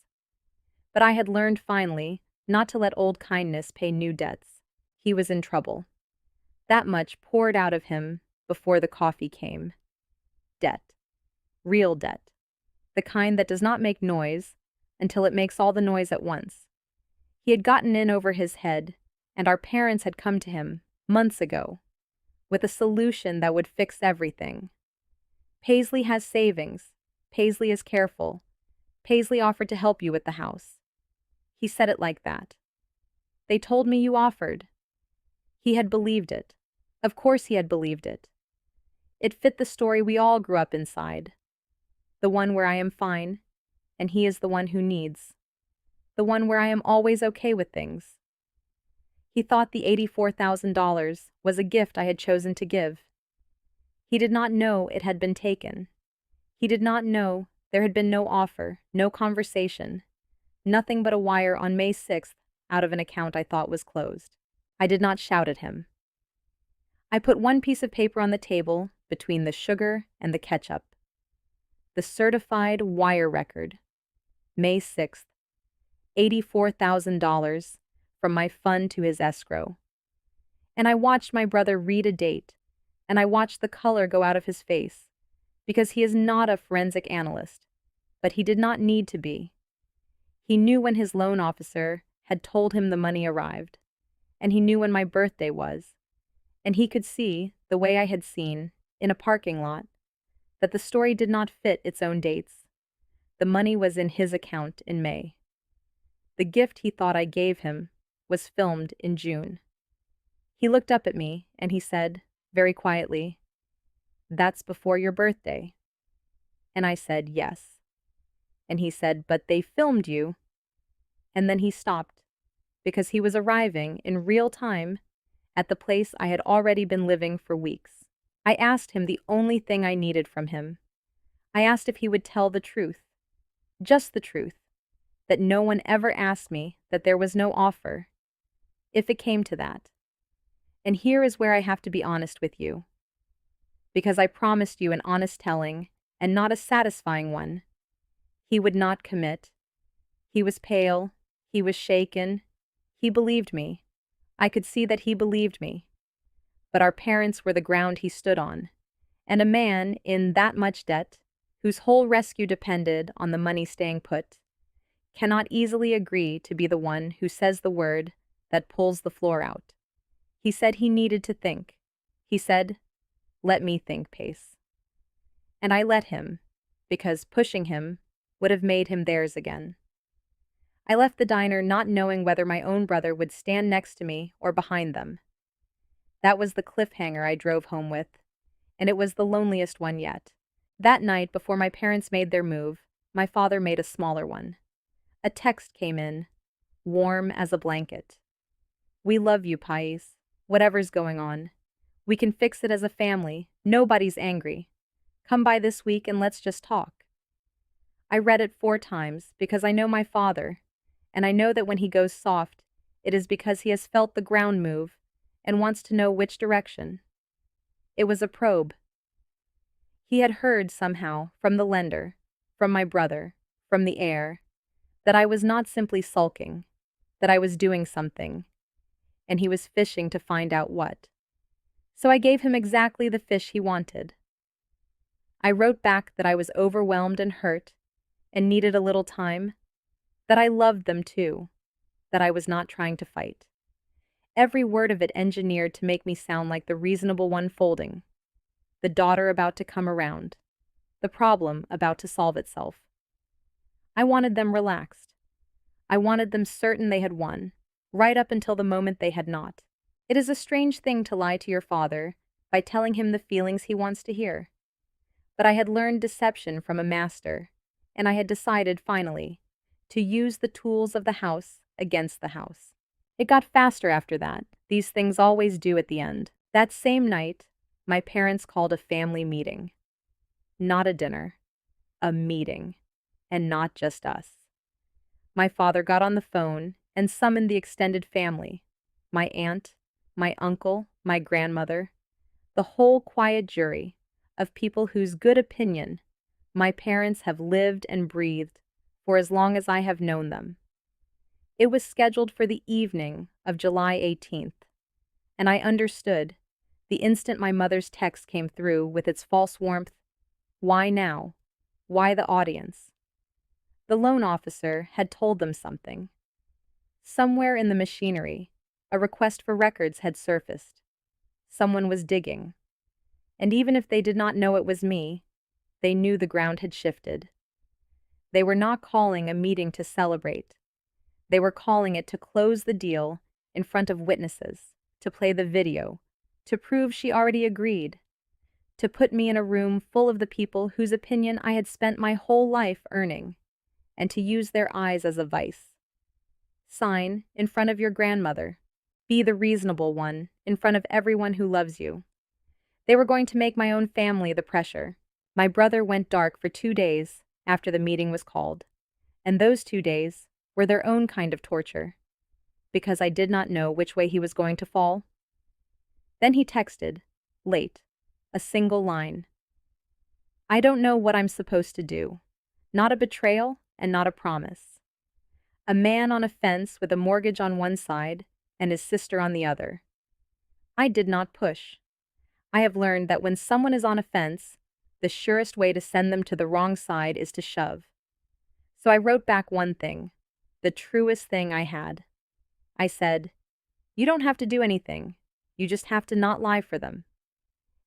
But I had learned finally not to let old kindness pay new debts. He was in trouble. That much poured out of him before the coffee came. Debt. Real debt. The kind that does not make noise until it makes all the noise at once. He had gotten in over his head, and our parents had come to him, months ago, with a solution that would fix everything. Paisley has savings. Paisley is careful. Paisley offered to help you with the house. He said it like that. They told me you offered. He had believed it. Of course he had believed it. It fit the story we all grew up inside. The one where I am fine, and he is the one who needs. the one where I am always okay with things. He thought the $84,000 was a gift I had chosen to give. He did not know it had been taken. He did not know there had been no offer, no conversation, nothing but a wire on May 6th out of an account I thought was closed. I did not shout at him. I put one piece of paper on the table between the sugar and the ketchup. The certified wire record. May 6th. $84,000 from my fund to his escrow. And I watched my brother read a date, and I watched the color go out of his face, because he is not a forensic analyst, but he did not need to be. He knew when his loan officer had told him the money arrived, and he knew when my birthday was, and he could see, the way I had seen, in a parking lot, that the story did not fit its own dates. The money was in his account in May. The gift he thought I gave him was filmed in June. He looked up at me and he said, very quietly, "That's before your birthday." And I said, "Yes." And he said, "But they filmed you." And then he stopped, because he was arriving in real time at the place I had already been living for weeks. I asked him the only thing I needed from him. I asked if he would tell the truth, just the truth, that no one ever asked me that there was no offer, if it came to that. And here is where I have to be honest with you, because I promised you an honest telling and not a satisfying one. He would not commit. He was pale. He was shaken. He believed me. I could see that he believed me. But our parents were the ground he stood on, and a man in that much debt, whose whole rescue depended on the money staying put, cannot easily agree to be the one who says the word that pulls the floor out. He said he needed to think. He said, "Let me think, Pace." And I let him, because pushing him would have made him theirs again. I left the diner not knowing whether my own brother would stand next to me or behind them. That was the cliffhanger I drove home with, and it was the loneliest one yet. That night, before my parents made their move, my father made a smaller one. A text came in, warm as a blanket. "We love you, Pais. Whatever's going on. We can fix it as a family. Nobody's angry. Come by this week and let's just talk." I read it 4 times because I know my father, and I know that when he goes soft, it is because he has felt the ground move and wants to know which direction. It was a probe. He had heard somehow from the lender, from my brother, from the heir, that I was not simply sulking, that I was doing something, and he was fishing to find out what. So I gave him exactly the fish he wanted. I wrote back that I was overwhelmed and hurt, and needed a little time, that I loved them too, that I was not trying to fight. Every word of it engineered to make me sound like the reasonable one folding, the daughter about to come around, the problem about to solve itself. I wanted them relaxed. I wanted them certain they had won, right up until the moment they had not. It is a strange thing to lie to your father by telling him the feelings he wants to hear. But I had learned deception from a master, and I had decided, finally, to use the tools of the house against the house. It got faster after that. These things always do at the end. That same night, my parents called a family meeting. Not a dinner, a meeting, and not just us. My father got on the phone and summoned the extended family, my aunt, my uncle, my grandmother, the whole quiet jury of people whose good opinion my parents have lived and breathed for as long as I have known them. It was scheduled for the evening of July 18th, and I understood, the instant my mother's text came through with its false warmth, why now? Why the audience? The loan officer had told them something. Somewhere in the machinery, a request for records had surfaced. Someone was digging. And even if they did not know it was me, they knew the ground had shifted. They were not calling a meeting to celebrate. They were calling it to close the deal in front of witnesses, to play the video, to prove she already agreed, to put me in a room full of the people whose opinion I had spent my whole life earning, and to use their eyes as a vice. Sign in front of your grandmother. Be the reasonable one in front of everyone who loves you. They were going to make my own family the pressure. My brother went dark for 2 days after the meeting was called, and those 2 days were their own kind of torture, because I did not know which way he was going to fall. Then he texted, late, a single line. I don't know what I'm supposed to do. Not a betrayal and not a promise. A man on a fence with a mortgage on one side and his sister on the other. I did not push. I have learned that when someone is on a fence, the surest way to send them to the wrong side is to shove. So I wrote back one thing, the truest thing I had. I said, you don't have to do anything. You just have to not lie for them.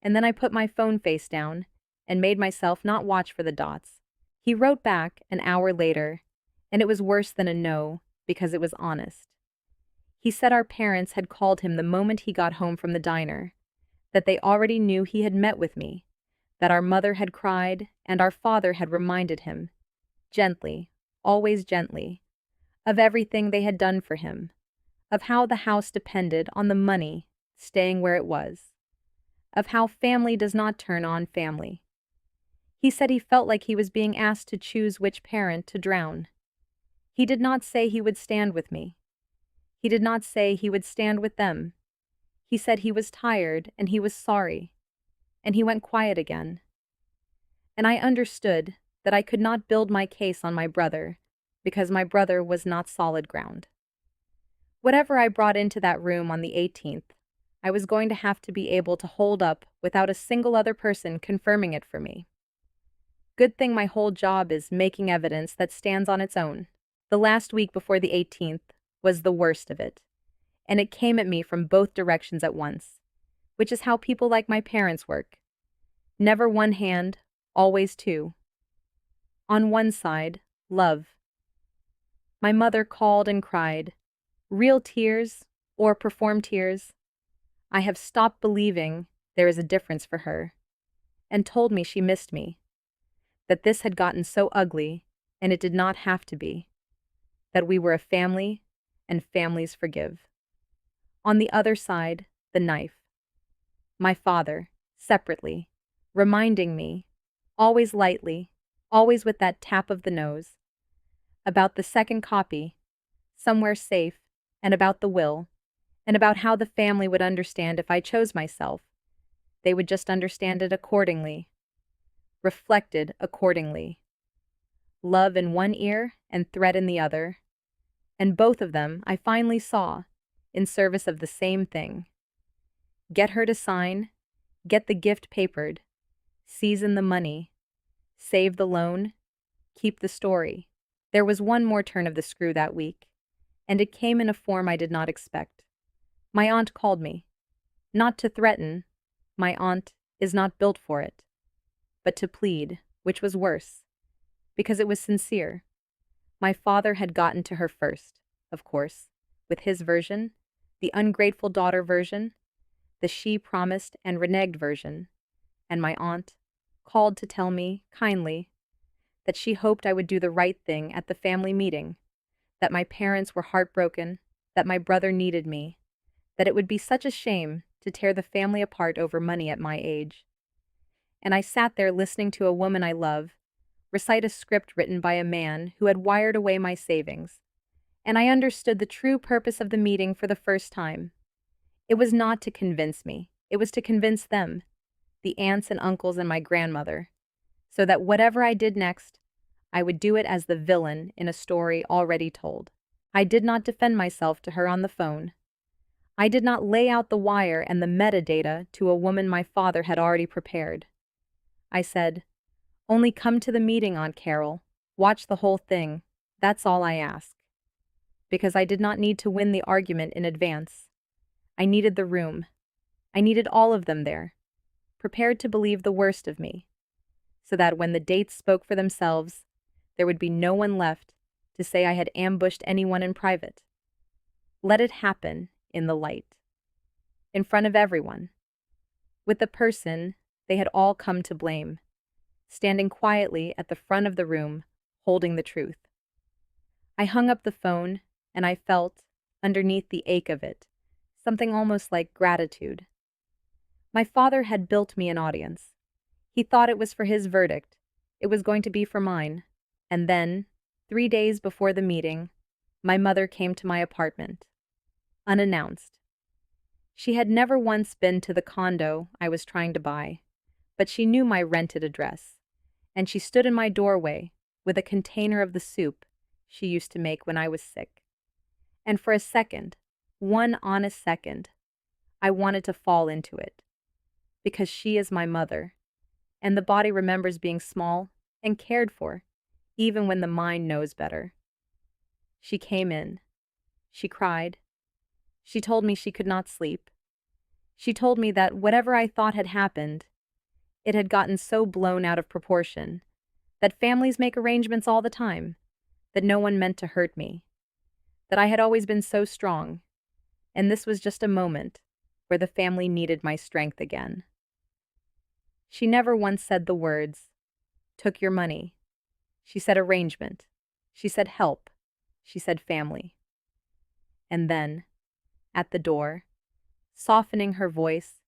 And then I put my phone face down and made myself not watch for the dots. He wrote back an hour later, and it was worse than a no because it was honest. He said our parents had called him the moment he got home from the diner, that they already knew he had met with me, that our mother had cried and our father had reminded him, gently, always gently, of everything they had done for him, of how the house depended on the money staying where it was, of how family does not turn on family. He said he felt like he was being asked to choose which parent to drown. He did not say he would stand with me. He did not say he would stand with them. He said he was tired and he was sorry, and he went quiet again. And I understood that I could not build my case on my brother because my brother was not solid ground. Whatever I brought into that room on the 18th, I was going to have to be able to hold up without a single other person confirming it for me. Good thing my whole job is making evidence that stands on its own. The last week before the 18th was the worst of it, and it came at me from both directions at once, which is how people like my parents work. Never one hand, always two. On one side, love. My mother called and cried, real tears or performed tears. I have stopped believing there is a difference for her, and told me she missed me, that this had gotten so ugly and it did not have to be, that we were a family and families forgive. On the other side, the knife. My father, separately, reminding me, always lightly, always with that tap of the nose, about the second copy, somewhere safe, and about the will, and about how the family would understand if I chose myself. They would just understand it accordingly, reflected accordingly. Love in one ear and threat in the other, and both of them I finally saw in service of the same thing. Get her to sign, get the gift papered, season the money, save the loan, keep the story. There was one more turn of the screw that week, and it came in a form I did not expect. My aunt called me. Not to threaten, my aunt is not built for it, but to plead, which was worse, because it was sincere. My father had gotten to her first, of course, with his version, the ungrateful daughter version, the she promised and reneged version, and my aunt called to tell me, kindly, that she hoped I would do the right thing at the family meeting, that my parents were heartbroken, that my brother needed me, that it would be such a shame to tear the family apart over money at my age. And I sat there listening to a woman I love recite a script written by a man who had wired away my savings, and I understood the true purpose of the meeting for the first time. It was not to convince me, it was to convince them, the aunts and uncles and my grandmother, so that whatever I did next, I would do it as the villain in a story already told. I did not defend myself to her on the phone. I did not lay out the wire and the metadata to a woman my father had already prepared. I said, only come to the meeting, Aunt Carol. Watch the whole thing. That's all I ask. Because I did not need to win the argument in advance. I needed the room. I needed all of them there, prepared to believe the worst of me, so that when the dates spoke for themselves, there would be no one left to say I had ambushed anyone in private. Let it happen in the light, in front of everyone, with the person they had all come to blame, standing quietly at the front of the room, holding the truth. I hung up the phone and I felt, underneath the ache of it, something almost like gratitude. My father had built me an audience. He thought it was for his verdict. It was going to be for mine. And then, 3 days before the meeting, my mother came to my apartment, unannounced. She had never once been to the condo I was trying to buy, but she knew my rented address, and she stood in my doorway with a container of the soup she used to make when I was sick. And for a second, one honest second, I wanted to fall into it, because she is my mother, and the body remembers being small and cared for, even when the mind knows better. She came in. She cried. She told me she could not sleep. She told me that whatever I thought had happened, it had gotten so blown out of proportion, that families make arrangements all the time, that no one meant to hurt me, that I had always been so strong, and this was just a moment where the family needed my strength again. She never once said the words, "Took your money." She said arrangement. She said help. She said family. And then, at the door, softening her voice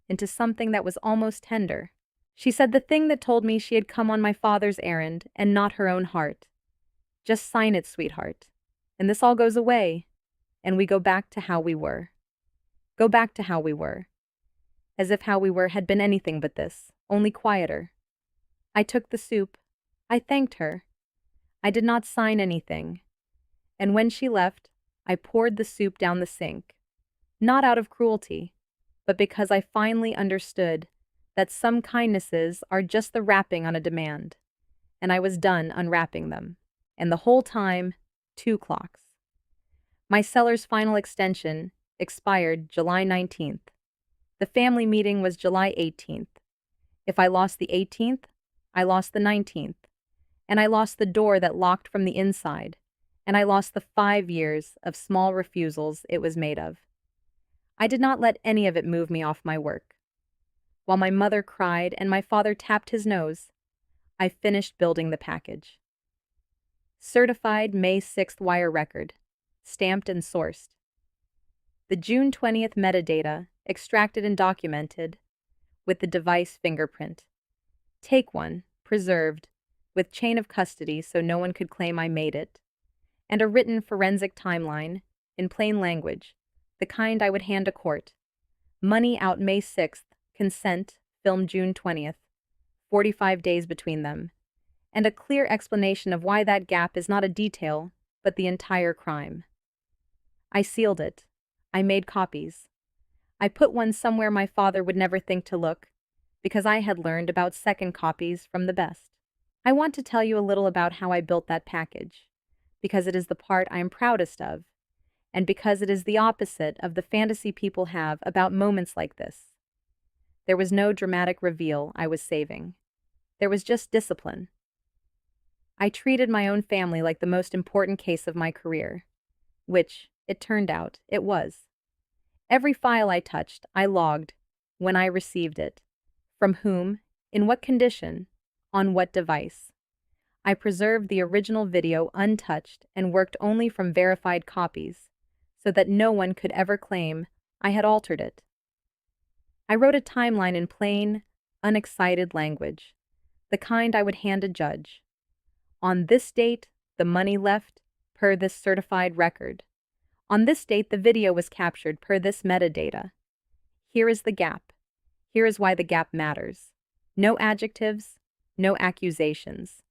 into something that was almost tender, she said the thing that told me she had come on my father's errand and not her own heart. "Just sign it, sweetheart, and this all goes away, and we go back to how we were." Go back to how we were. As if how we were had been anything but this, only quieter. I took the soup. I thanked her. I did not sign anything. And when she left, I poured the soup down the sink. Not out of cruelty, but because I finally understood that some kindnesses are just the wrapping on a demand. And I was done unwrapping them. And the whole time, 2 clocks. My seller's final extension expired July 19th. The family meeting was July 18th. If I lost the 18th, I lost the 19th. And I lost the door that locked from the inside. And I lost the 5 years of small refusals it was made of. I did not let any of it move me off my work. While my mother cried and my father tapped his nose, I finished building the package. Certified May 6th wire record, stamped and sourced. The June 20th metadata, extracted and documented, with the device fingerprint. Take one, preserved, with chain of custody so no one could claim I made it. And a written forensic timeline, in plain language, the kind I would hand to court. Money out May 6th, consent, film June 20th, 45 days between them. And a clear explanation of why that gap is not a detail, but the entire crime. I sealed it. I made copies. I put one somewhere my father would never think to look, because I had learned about second copies from the best. I want to tell you a little about how I built that package, because it is the part I am proudest of, and because it is the opposite of the fantasy people have about moments like this. There was no dramatic reveal I was saving. There was just discipline. I treated my own family like the most important case of my career, which, it turned out, it was. Every file I touched, I logged, when I received it, from whom, in what condition, on what device. I preserved the original video untouched and worked only from verified copies, so that no one could ever claim I had altered it. I wrote a timeline in plain, unexcited language, the kind I would hand a judge. On this date, the money left, per this certified record. On this date, the video was captured per this metadata. Here is the gap. Here is why the gap matters. No adjectives, no accusations.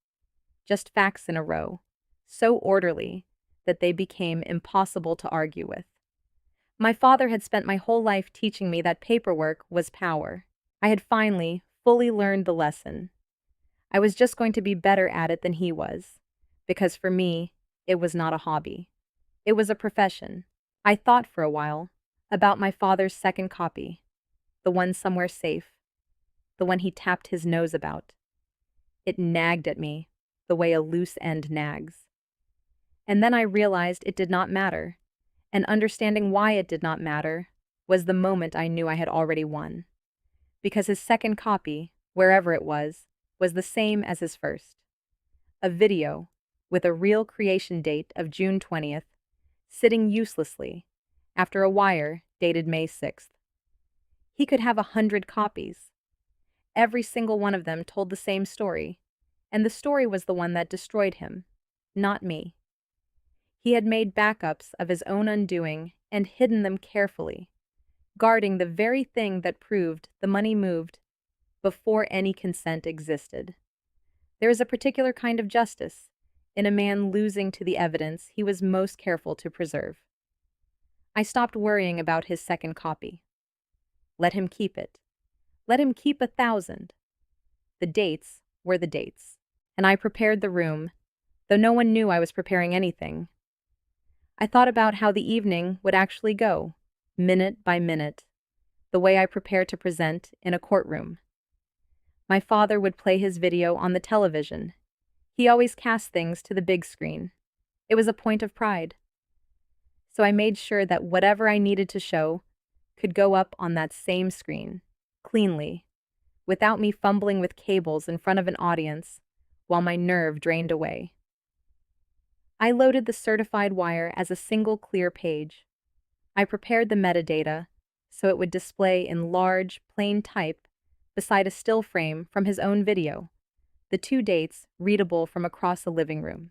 Just facts in a row, so orderly that they became impossible to argue with. My father had spent my whole life teaching me that paperwork was power. I had finally, fully learned the lesson. I was just going to be better at it than he was, because for me, it was not a hobby. It was a profession. I thought for a while about my father's second copy, the one somewhere safe, the one he tapped his nose about. It nagged at me, the way a loose end nags. And then I realized it did not matter, and understanding why it did not matter was the moment I knew I had already won. Because his second copy, wherever it was the same as his first. A video, with a real creation date of June 20th, sitting uselessly, after a wire dated May 6th. He could have 100 copies. Every single one of them told the same story, and the story was the one that destroyed him, not me. He had made backups of his own undoing and hidden them carefully, guarding the very thing that proved the money moved before any consent existed. There is a particular kind of justice in a man losing to the evidence he was most careful to preserve. I stopped worrying about his second copy. Let him keep it. Let him keep 1,000. The dates were the dates, and I prepared the room, though no one knew I was preparing anything. I thought about how the evening would actually go, minute by minute, the way I prepare to present in a courtroom. My father would play his video on the television. He always cast things to the big screen. It was a point of pride. So I made sure that whatever I needed to show could go up on that same screen, cleanly, without me fumbling with cables in front of an audience while my nerve drained away. I loaded the certified wire as a single clear page. I prepared the metadata so it would display in large, plain type beside a still frame from his own video, the 2 dates readable from across the living room.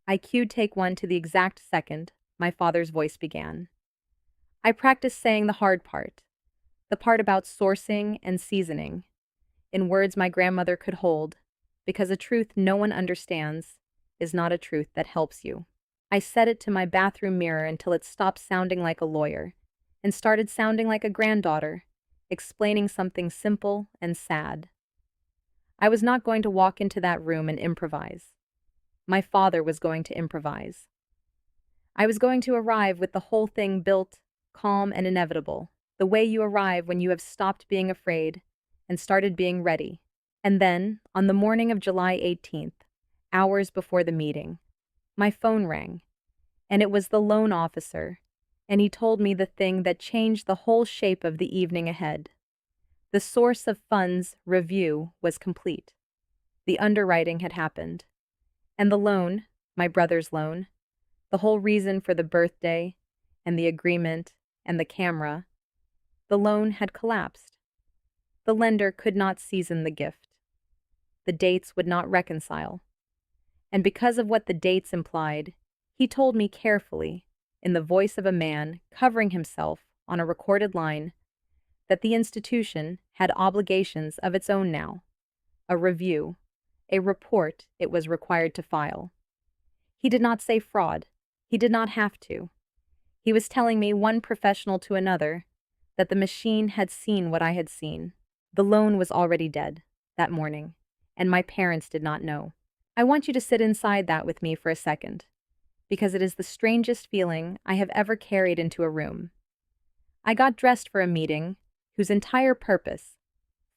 I cued take 1 to the exact second my father's voice began. I practiced saying the hard part, the part about sourcing and seasoning, in words my grandmother could hold, because a truth no one understands is not a truth that helps you. I set it to my bathroom mirror until it stopped sounding like a lawyer and started sounding like a granddaughter, explaining something simple and sad. I was not going to walk into that room and improvise. My father was going to improvise. I was going to arrive with the whole thing built, calm and inevitable, the way you arrive when you have stopped being afraid and started being ready. And then, on the morning of July 18th, hours before the meeting, my phone rang, and it was the loan officer, and he told me the thing that changed the whole shape of the evening ahead. The source of funds review was complete. The underwriting had happened. And the loan, my brother's loan, the whole reason for the birthday, and the agreement, and the camera, the loan had collapsed. The lender could not season the gift. The dates would not reconcile. And because of what the dates implied, he told me carefully, in the voice of a man covering himself on a recorded line, that the institution had obligations of its own now, a review, a report it was required to file. He did not say fraud. He did not have to. He was telling me, one professional to another, that the machine had seen what I had seen. The loan was already dead that morning, and my parents did not know. I want you to sit inside that with me for a second, because it is the strangest feeling I have ever carried into a room. I got dressed for a meeting whose entire purpose,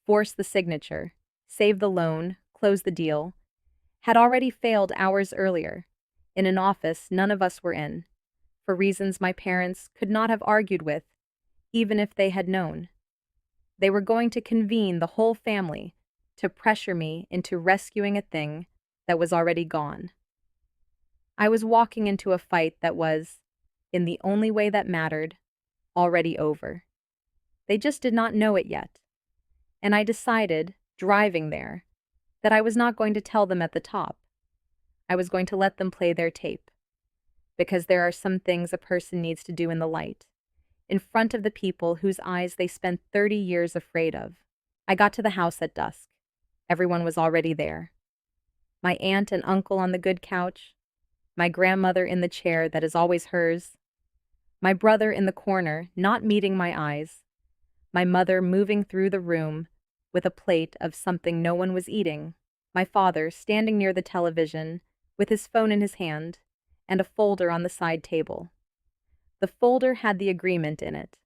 force the signature, save the loan, close the deal, had already failed hours earlier, in an office none of us were in, for reasons my parents could not have argued with, even if they had known. They were going to convene the whole family to pressure me into rescuing a thing that was already gone. I was walking into a fight that was, in the only way that mattered, already over. They just did not know it yet. And I decided, driving there, that I was not going to tell them at the top. I was going to let them play their tape. Because there are some things a person needs to do in the light, in front of the people whose eyes they spent 30 years afraid of. I got to the house at dusk. Everyone was already there. My aunt and uncle on the good couch, my grandmother in the chair that is always hers, my brother in the corner not meeting my eyes, my mother moving through the room with a plate of something no one was eating, my father standing near the television with his phone in his hand and a folder on the side table. The folder had the agreement in it.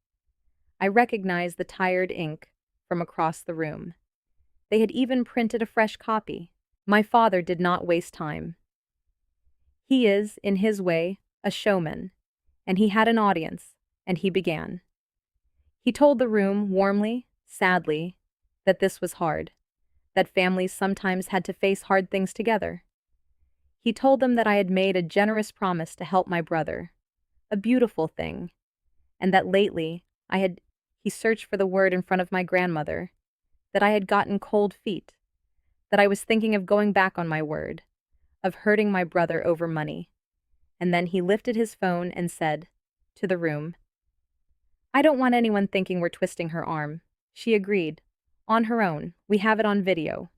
I recognized the tired ink from across the room. They had even printed a fresh copy. My father did not waste time. He is, in his way, a showman, and he had an audience, and he began. He told the room warmly, sadly, that this was hard, that families sometimes had to face hard things together. He told them that I had made a generous promise to help my brother, a beautiful thing, and that lately he searched for the word in front of my grandmother, that I had gotten cold feet, that I was thinking of going back on my word, of hurting my brother over money. And then he lifted his phone and said, to the room, "I don't want anyone thinking we're twisting her arm." She agreed. "On her own, we have it on video.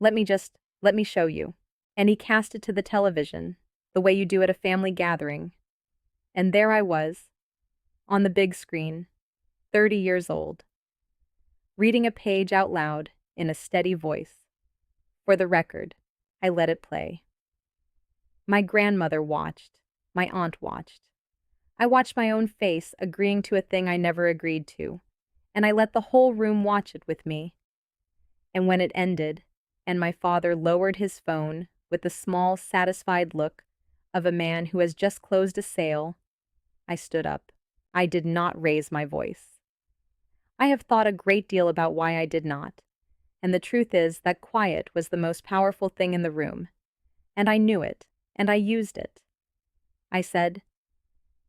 Let me show you." And he cast it to the television, the way you do at a family gathering. And there I was, on the big screen, 30 years old, reading a page out loud in a steady voice. For the record, I let it play. My grandmother watched. My aunt watched. I watched my own face agreeing to a thing I never agreed to, and I let the whole room watch it with me. And when it ended, and my father lowered his phone with the small, satisfied look of a man who has just closed a sale, I stood up. I did not raise my voice. I have thought a great deal about why I did not, and the truth is that quiet was the most powerful thing in the room, and I knew it, and I used it. I said,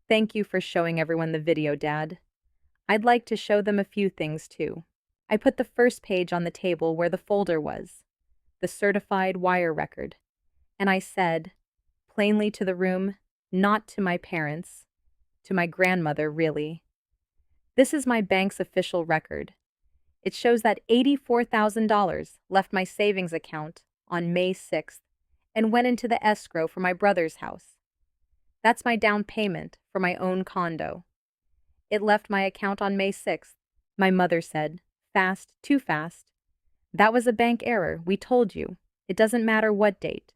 "Thank you for showing everyone the video, Dad. I'd like to show them a few things, too." I put the first page on the table where the folder was, the certified wire record, and I said, plainly to the room, not to my parents, to my grandmother, really, "This is my bank's official record. It shows that $84,000 left my savings account on May 6th and went into the escrow for my brother's house. That's my down payment for my own condo. It left my account on May 6th. My mother said, "Fast, too fast. That was a bank error, we told you. It doesn't matter what date."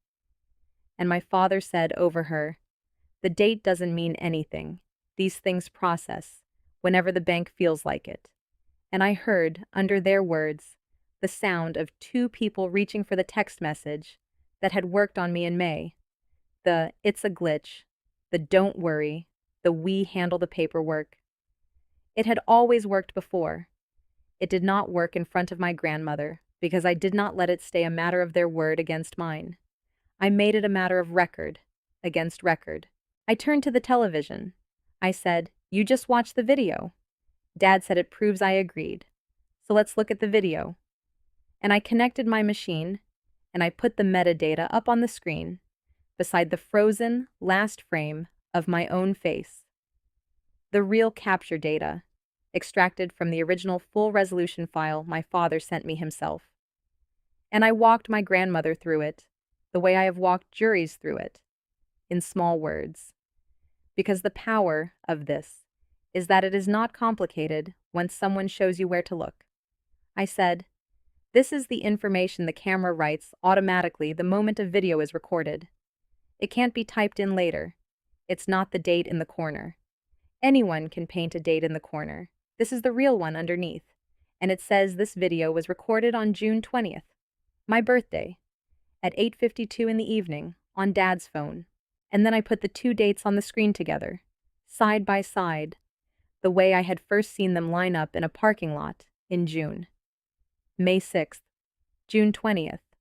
And my father said over her, "The date doesn't mean anything. These things process whenever the bank feels like it." And I heard, under their words, the sound of two people reaching for the text message that had worked on me in May. The "it's a glitch," the "don't worry," the "we handle the paperwork." It had always worked before. It did not work in front of my grandmother because I did not let it stay a matter of their word against mine. I made it a matter of record against record. I turned to the television. I said, "You just watched the video." Dad said it proves I agreed. So let's look at the video. And I connected my machine, and I put the metadata up on the screen, beside the frozen last frame of my own face. The real capture data, extracted from the original full-resolution file my father sent me himself. And I walked my grandmother through it, the way I have walked juries through it, in small words. Because the power of this is that it is not complicated once someone shows you where to look. I said, "This is the information the camera writes automatically the moment a video is recorded. It can't be typed in later. It's not the date in the corner. Anyone can paint a date in the corner. This is the real one underneath, and it says this video was recorded on June 20th, my birthday, at 8:52 in the evening, on Dad's phone." And then I put the two dates on the screen together, side by side, the way I had first seen them line up in a parking lot in June. May 6th, June 20th.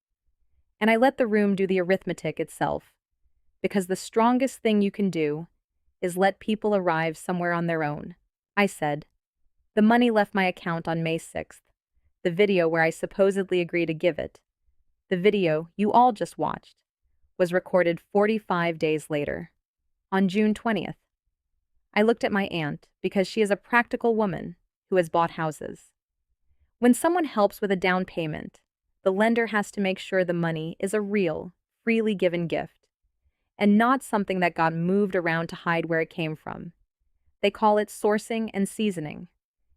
And I let the room do the arithmetic itself, because the strongest thing you can do is let people arrive somewhere on their own. I said, "The money left my account on May 6th, the video where I supposedly agreed to give it. The video you all just watched was recorded 45 days later, on June 20th. I looked at my aunt because she is a practical woman who has bought houses. When someone helps with a down payment, the lender has to make sure the money is a real, freely given gift, and not something that got moved around to hide where it came from. They call it sourcing and seasoning.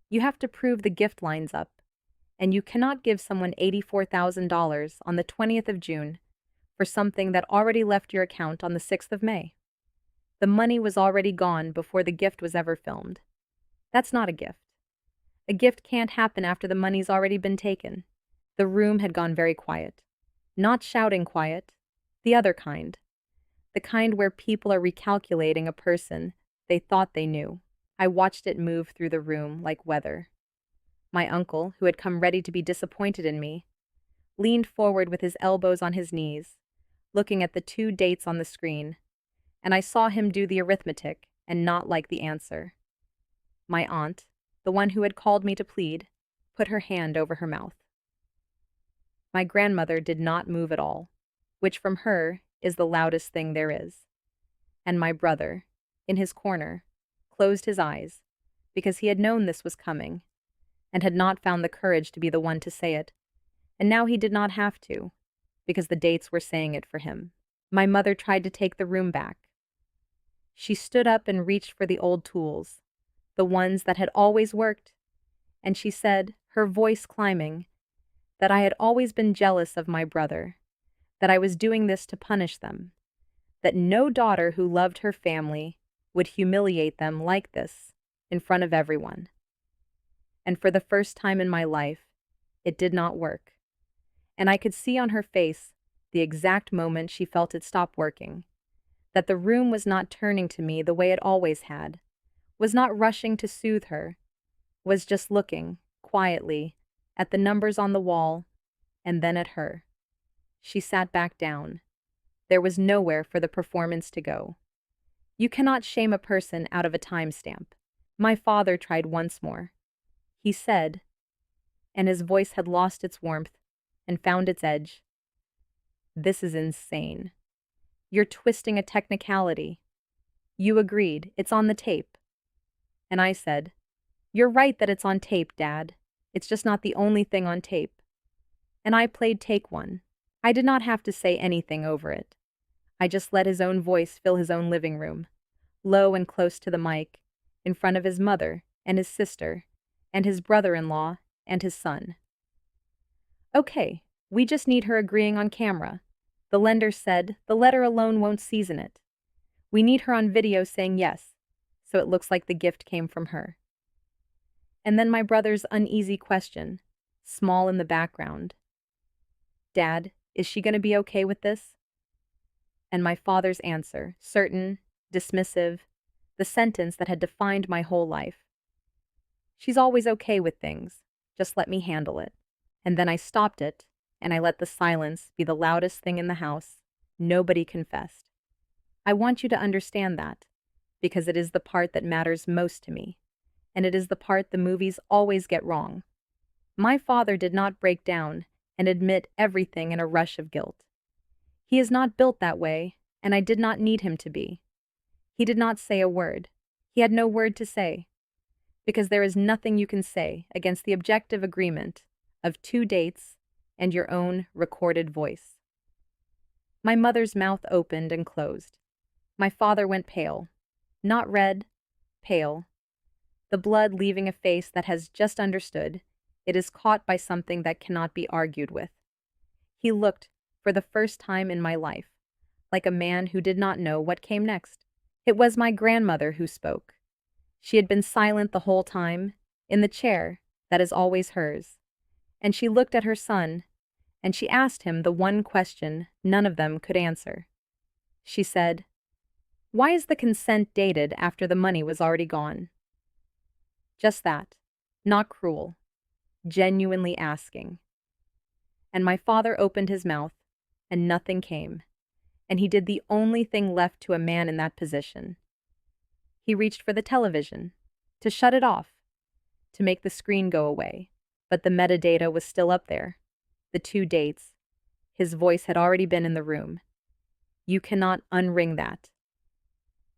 You have to prove the gift lines up, and you cannot give someone $84,000 on the 20th of June for something that already left your account on the 6th of May. The money was already gone before the gift was ever filmed. That's not a gift. A gift can't happen after the money's already been taken." The room had gone very quiet. Not shouting quiet, the other kind. The kind where people are recalculating a person they thought they knew. I watched it move through the room like weather. My uncle, who had come ready to be disappointed in me, leaned forward with his elbows on his knees, looking at the two dates on the screen, and I saw him do the arithmetic and not like the answer. My aunt, the one who had called me to plead, put her hand over her mouth. My grandmother did not move at all, which from her is the loudest thing there is. And my brother, in his corner, closed his eyes, because he had known this was coming, and had not found the courage to be the one to say it, and now he did not have to, because the dates were saying it for him. My mother tried to take the room back. She stood up and reached for the old tools, the ones that had always worked, and she said, her voice climbing, that I had always been jealous of my brother, that I was doing this to punish them, that no daughter who loved her family would humiliate them like this in front of everyone. And for the first time in my life, it did not work. And I could see on her face the exact moment she felt it stop working, that the room was not turning to me the way it always had, was not rushing to soothe her, was just looking, quietly, at the numbers on the wall, and then at her. She sat back down. There was nowhere for the performance to go. You cannot shame a person out of a timestamp. My father tried once more. He said, and his voice had lost its warmth and found its edge, "This is insane. You're twisting a technicality. You agreed, it's on the tape." And I said, "You're right that it's on tape, Dad. It's just not the only thing on tape." And I played take one. I did not have to say anything over it. I just let his own voice fill his own living room, low and close to the mic, in front of his mother and his sister, and his brother-in-law and his son. "Okay, we just need her agreeing on camera. The lender said the letter alone won't season it. We need her on video saying yes, so it looks like the gift came from her." And then my brother's uneasy question, small in the background. "Dad, is she going to be okay with this?" And my father's answer, certain, dismissive, the sentence that had defined my whole life. "She's always okay with things. Just let me handle it." And then I stopped it, and I let the silence be the loudest thing in the house. Nobody confessed. I want you to understand that, because it is the part that matters most to me, and it is the part the movies always get wrong. My father did not break down and admit everything in a rush of guilt. He is not built that way, and I did not need him to be. He did not say a word. He had no word to say, because there is nothing you can say against the objective agreement of 2 dates and your own recorded voice. My mother's mouth opened and closed. My father went pale. Not red, pale. The blood leaving a face that has just understood it is caught by something that cannot be argued with. He looked, for the first time in my life, like a man who did not know what came next. It was my grandmother who spoke. She had been silent the whole time, in the chair that is always hers. And she looked at her son, and she asked him the one question none of them could answer. She said, "Why is the consent dated after the money was already gone?" Just that, not cruel, genuinely asking. And my father opened his mouth, and nothing came, and he did the only thing left to a man in that position. He reached for the television, to shut it off, to make the screen go away, but the metadata was still up there. The 2 dates. His voice had already been in the room. You cannot unring that.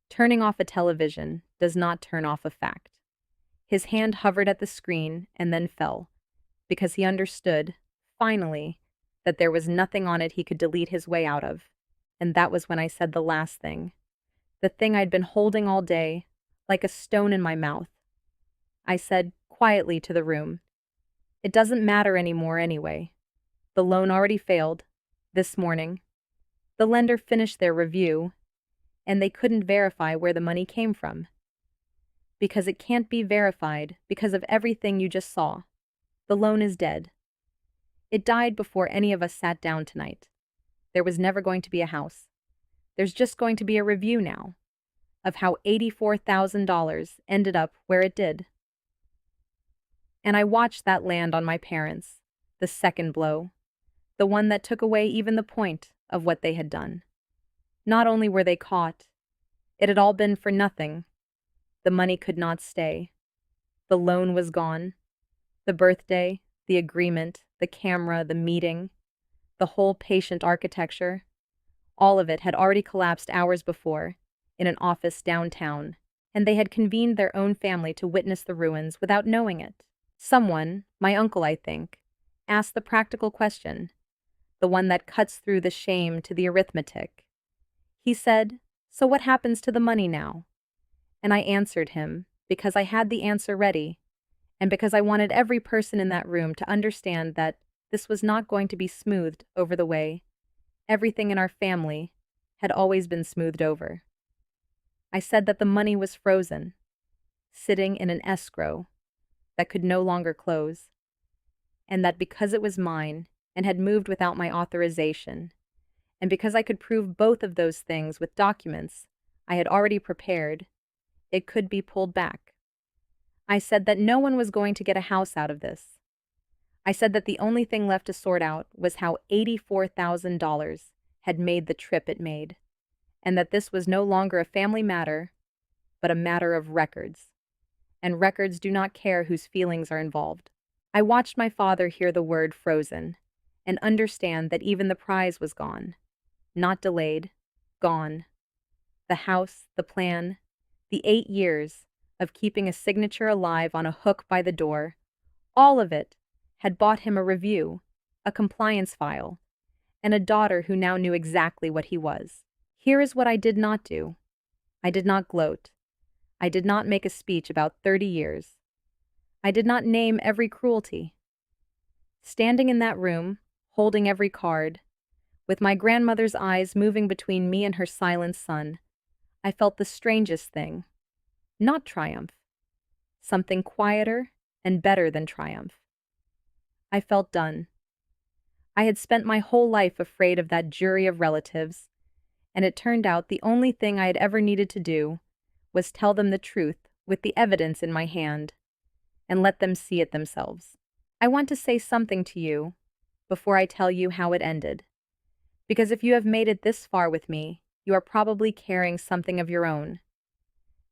Turning off a television does not turn off a fact. His hand hovered at the screen and then fell, because he understood, finally, that there was nothing on it he could delete his way out of. And that was when I said the last thing. The thing I'd been holding all day, like a stone in my mouth. I said quietly to the room, "It doesn't matter anymore anyway. The loan already failed, this morning. The lender finished their review, and they couldn't verify where the money came from. Because it can't be verified because of everything you just saw. The loan is dead. It died before any of us sat down tonight. There was never going to be a house. There's just going to be a review now of how $84,000 ended up where it did." And I watched that land on my parents, the second blow, the one that took away even the point of what they had done. Not only were they caught, it had all been for nothing, The money could not stay. The loan was gone. The birthday, the agreement, the camera, the meeting, the whole patient architecture, all of it had already collapsed hours before, in an office downtown, and they had convened their own family to witness the ruins without knowing it. Someone, my uncle I think, asked the practical question, the one that cuts through the shame to the arithmetic. He said, "So what happens to the money now?" And I answered him, because I had the answer ready, and because I wanted every person in that room to understand that this was not going to be smoothed over the way everything in our family had always been smoothed over. I said that the money was frozen, sitting in an escrow that could no longer close, and that because it was mine and had moved without my authorization, and because I could prove both of those things with documents I had already prepared, it could be pulled back. I said that no one was going to get a house out of this. I said that the only thing left to sort out was how $84,000 had made the trip it made, and that this was no longer a family matter, but a matter of records. And records do not care whose feelings are involved. I watched my father hear the word frozen and understand that even the prize was gone. Not delayed, gone. The house, the plan, the 8 years of keeping a signature alive on a hook by the door, all of it had bought him a review, a compliance file, and a daughter who now knew exactly what he was. Here is what I did not do. I did not gloat. I did not make a speech about 30 years. I did not name every cruelty. Standing in that room, holding every card, with my grandmother's eyes moving between me and her silent son, I felt the strangest thing. Not triumph. Something quieter and better than triumph. I felt done. I had spent my whole life afraid of that jury of relatives, and it turned out the only thing I had ever needed to do was tell them the truth with the evidence in my hand, and let them see it themselves. I want to say something to you before I tell you how it ended, because if you have made it this far with me, you are probably carrying something of your own.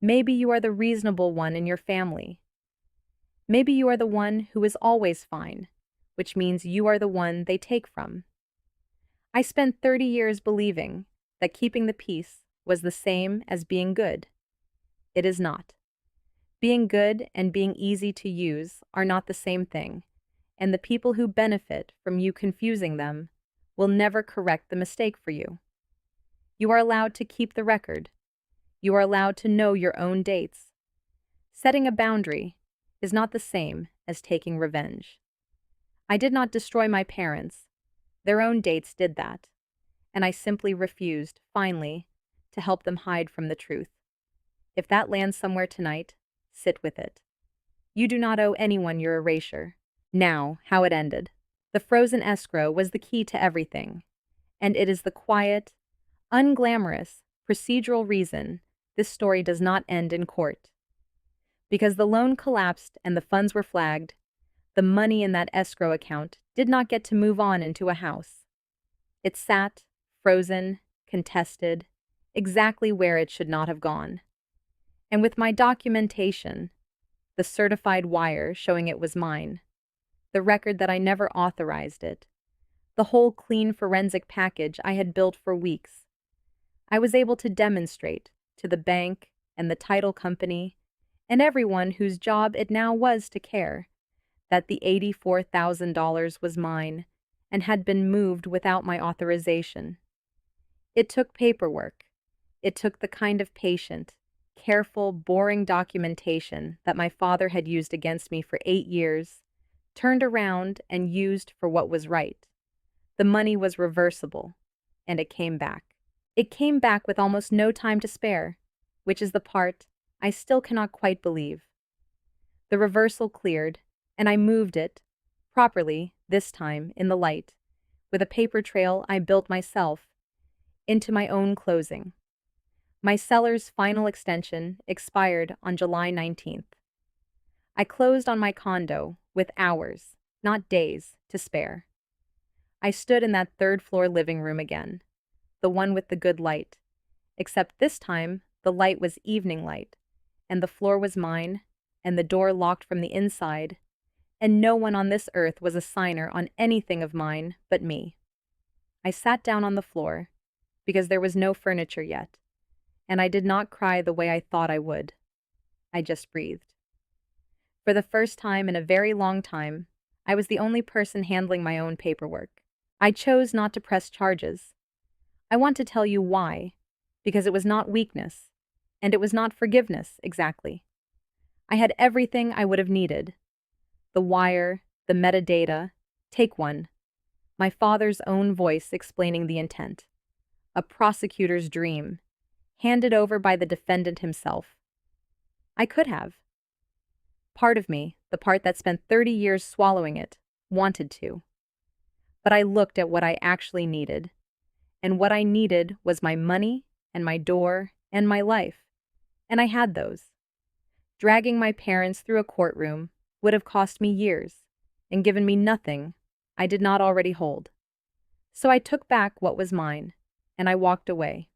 Maybe you are the reasonable one in your family. Maybe you are the one who is always fine, which means you are the one they take from. I spent 30 years believing that keeping the peace was the same as being good. It is not. Being good and being easy to use are not the same thing, and the people who benefit from you confusing them will never correct the mistake for you. You are allowed to keep the record. You are allowed to know your own dates. Setting a boundary is not the same as taking revenge. I did not destroy my parents. Their own dates did that, and I simply refused, finally, to help them hide from the truth. If that lands somewhere tonight, sit with it. You do not owe anyone your erasure. Now, how it ended. The frozen escrow was the key to everything, and it is the quiet, unglamorous, procedural reason this story does not end in court. Because the loan collapsed and the funds were flagged, the money in that escrow account did not get to move on into a house. It sat, frozen, contested, exactly where it should not have gone. And with my documentation, the certified wire showing it was mine, the record that I never authorized it, the whole clean forensic package I had built for weeks, I was able to demonstrate to the bank and the title company and everyone whose job it now was to care that the $84,000 was mine and had been moved without my authorization. It took paperwork. It took the kind of patient, careful, boring documentation that my father had used against me for 8 years, turned around and used for what was right. The money was reversible, and it came back. It came back with almost no time to spare, which is the part I still cannot quite believe. The reversal cleared, and I moved it, properly, this time, in the light, with a paper trail I built myself, into my own closing. My seller's final extension expired on July 19th. I closed on my condo with hours, not days, to spare. I stood in that third-floor living room again, the one with the good light, except this time the light was evening light, and the floor was mine, and the door locked from the inside, and no one on this earth was a signer on anything of mine but me. I sat down on the floor, because there was no furniture yet, and I did not cry the way I thought I would. I just breathed. For the first time in a very long time, I was the only person handling my own paperwork. I chose not to press charges. I want to tell you why, because it was not weakness, and it was not forgiveness, exactly. I had everything I would have needed. The wire, the metadata, take one. My father's own voice explaining the intent. A prosecutor's dream, handed over by the defendant himself. I could have. Part of me, the part that spent 30 years swallowing it, wanted to. But I looked at what I actually needed. And what I needed was my money and my door and my life. And I had those. Dragging my parents through a courtroom would have cost me years and given me nothing I did not already hold. So I took back what was mine, and I walked away.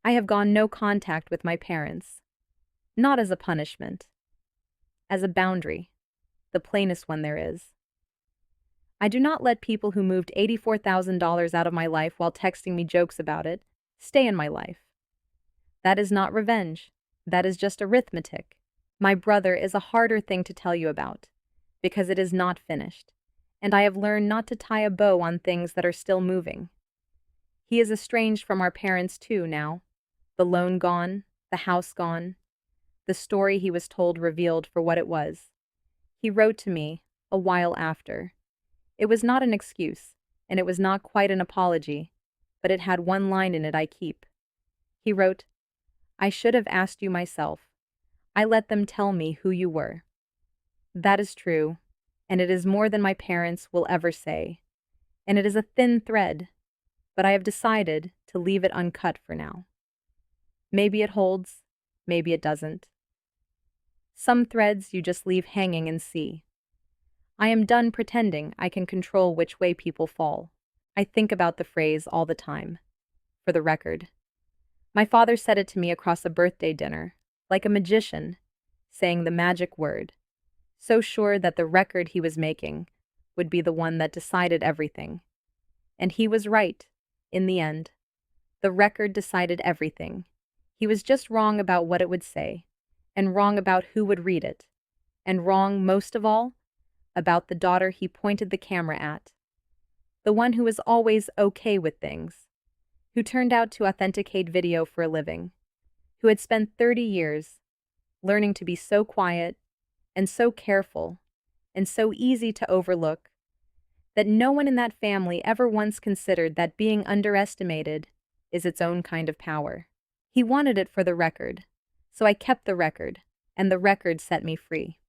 I have gone no contact with my parents, not as a punishment, as a boundary, the plainest one there is. I do not let people who moved $84,000 out of my life while texting me jokes about it stay in my life. That is not revenge. That is just arithmetic. My brother is a harder thing to tell you about, because it is not finished, and I have learned not to tie a bow on things that are still moving. He is estranged from our parents too now. The loan gone, the house gone, the story he was told revealed for what it was. He wrote to me, a while after. It was not an excuse, and it was not quite an apology, but it had one line in it I keep. He wrote, "I should have asked you myself. I let them tell me who you were." That is true, and it is more than my parents will ever say, and it is a thin thread, but I have decided to leave it uncut for now. Maybe it holds, maybe it doesn't. Some threads you just leave hanging and see. I am done pretending I can control which way people fall. I think about the phrase all the time. For the record. My father said it to me across a birthday dinner, like a magician, saying the magic word, so sure that the record he was making would be the one that decided everything. And he was right, in the end. The record decided everything. He was just wrong about what it would say, and wrong about who would read it, and wrong, most of all, about the daughter he pointed the camera at. The one who was always okay with things, who turned out to authenticate video for a living, who had spent 30 years learning to be so quiet and so careful and so easy to overlook that no one in that family ever once considered that being underestimated is its own kind of power. He wanted it for the record, so I kept the record, and the record set me free.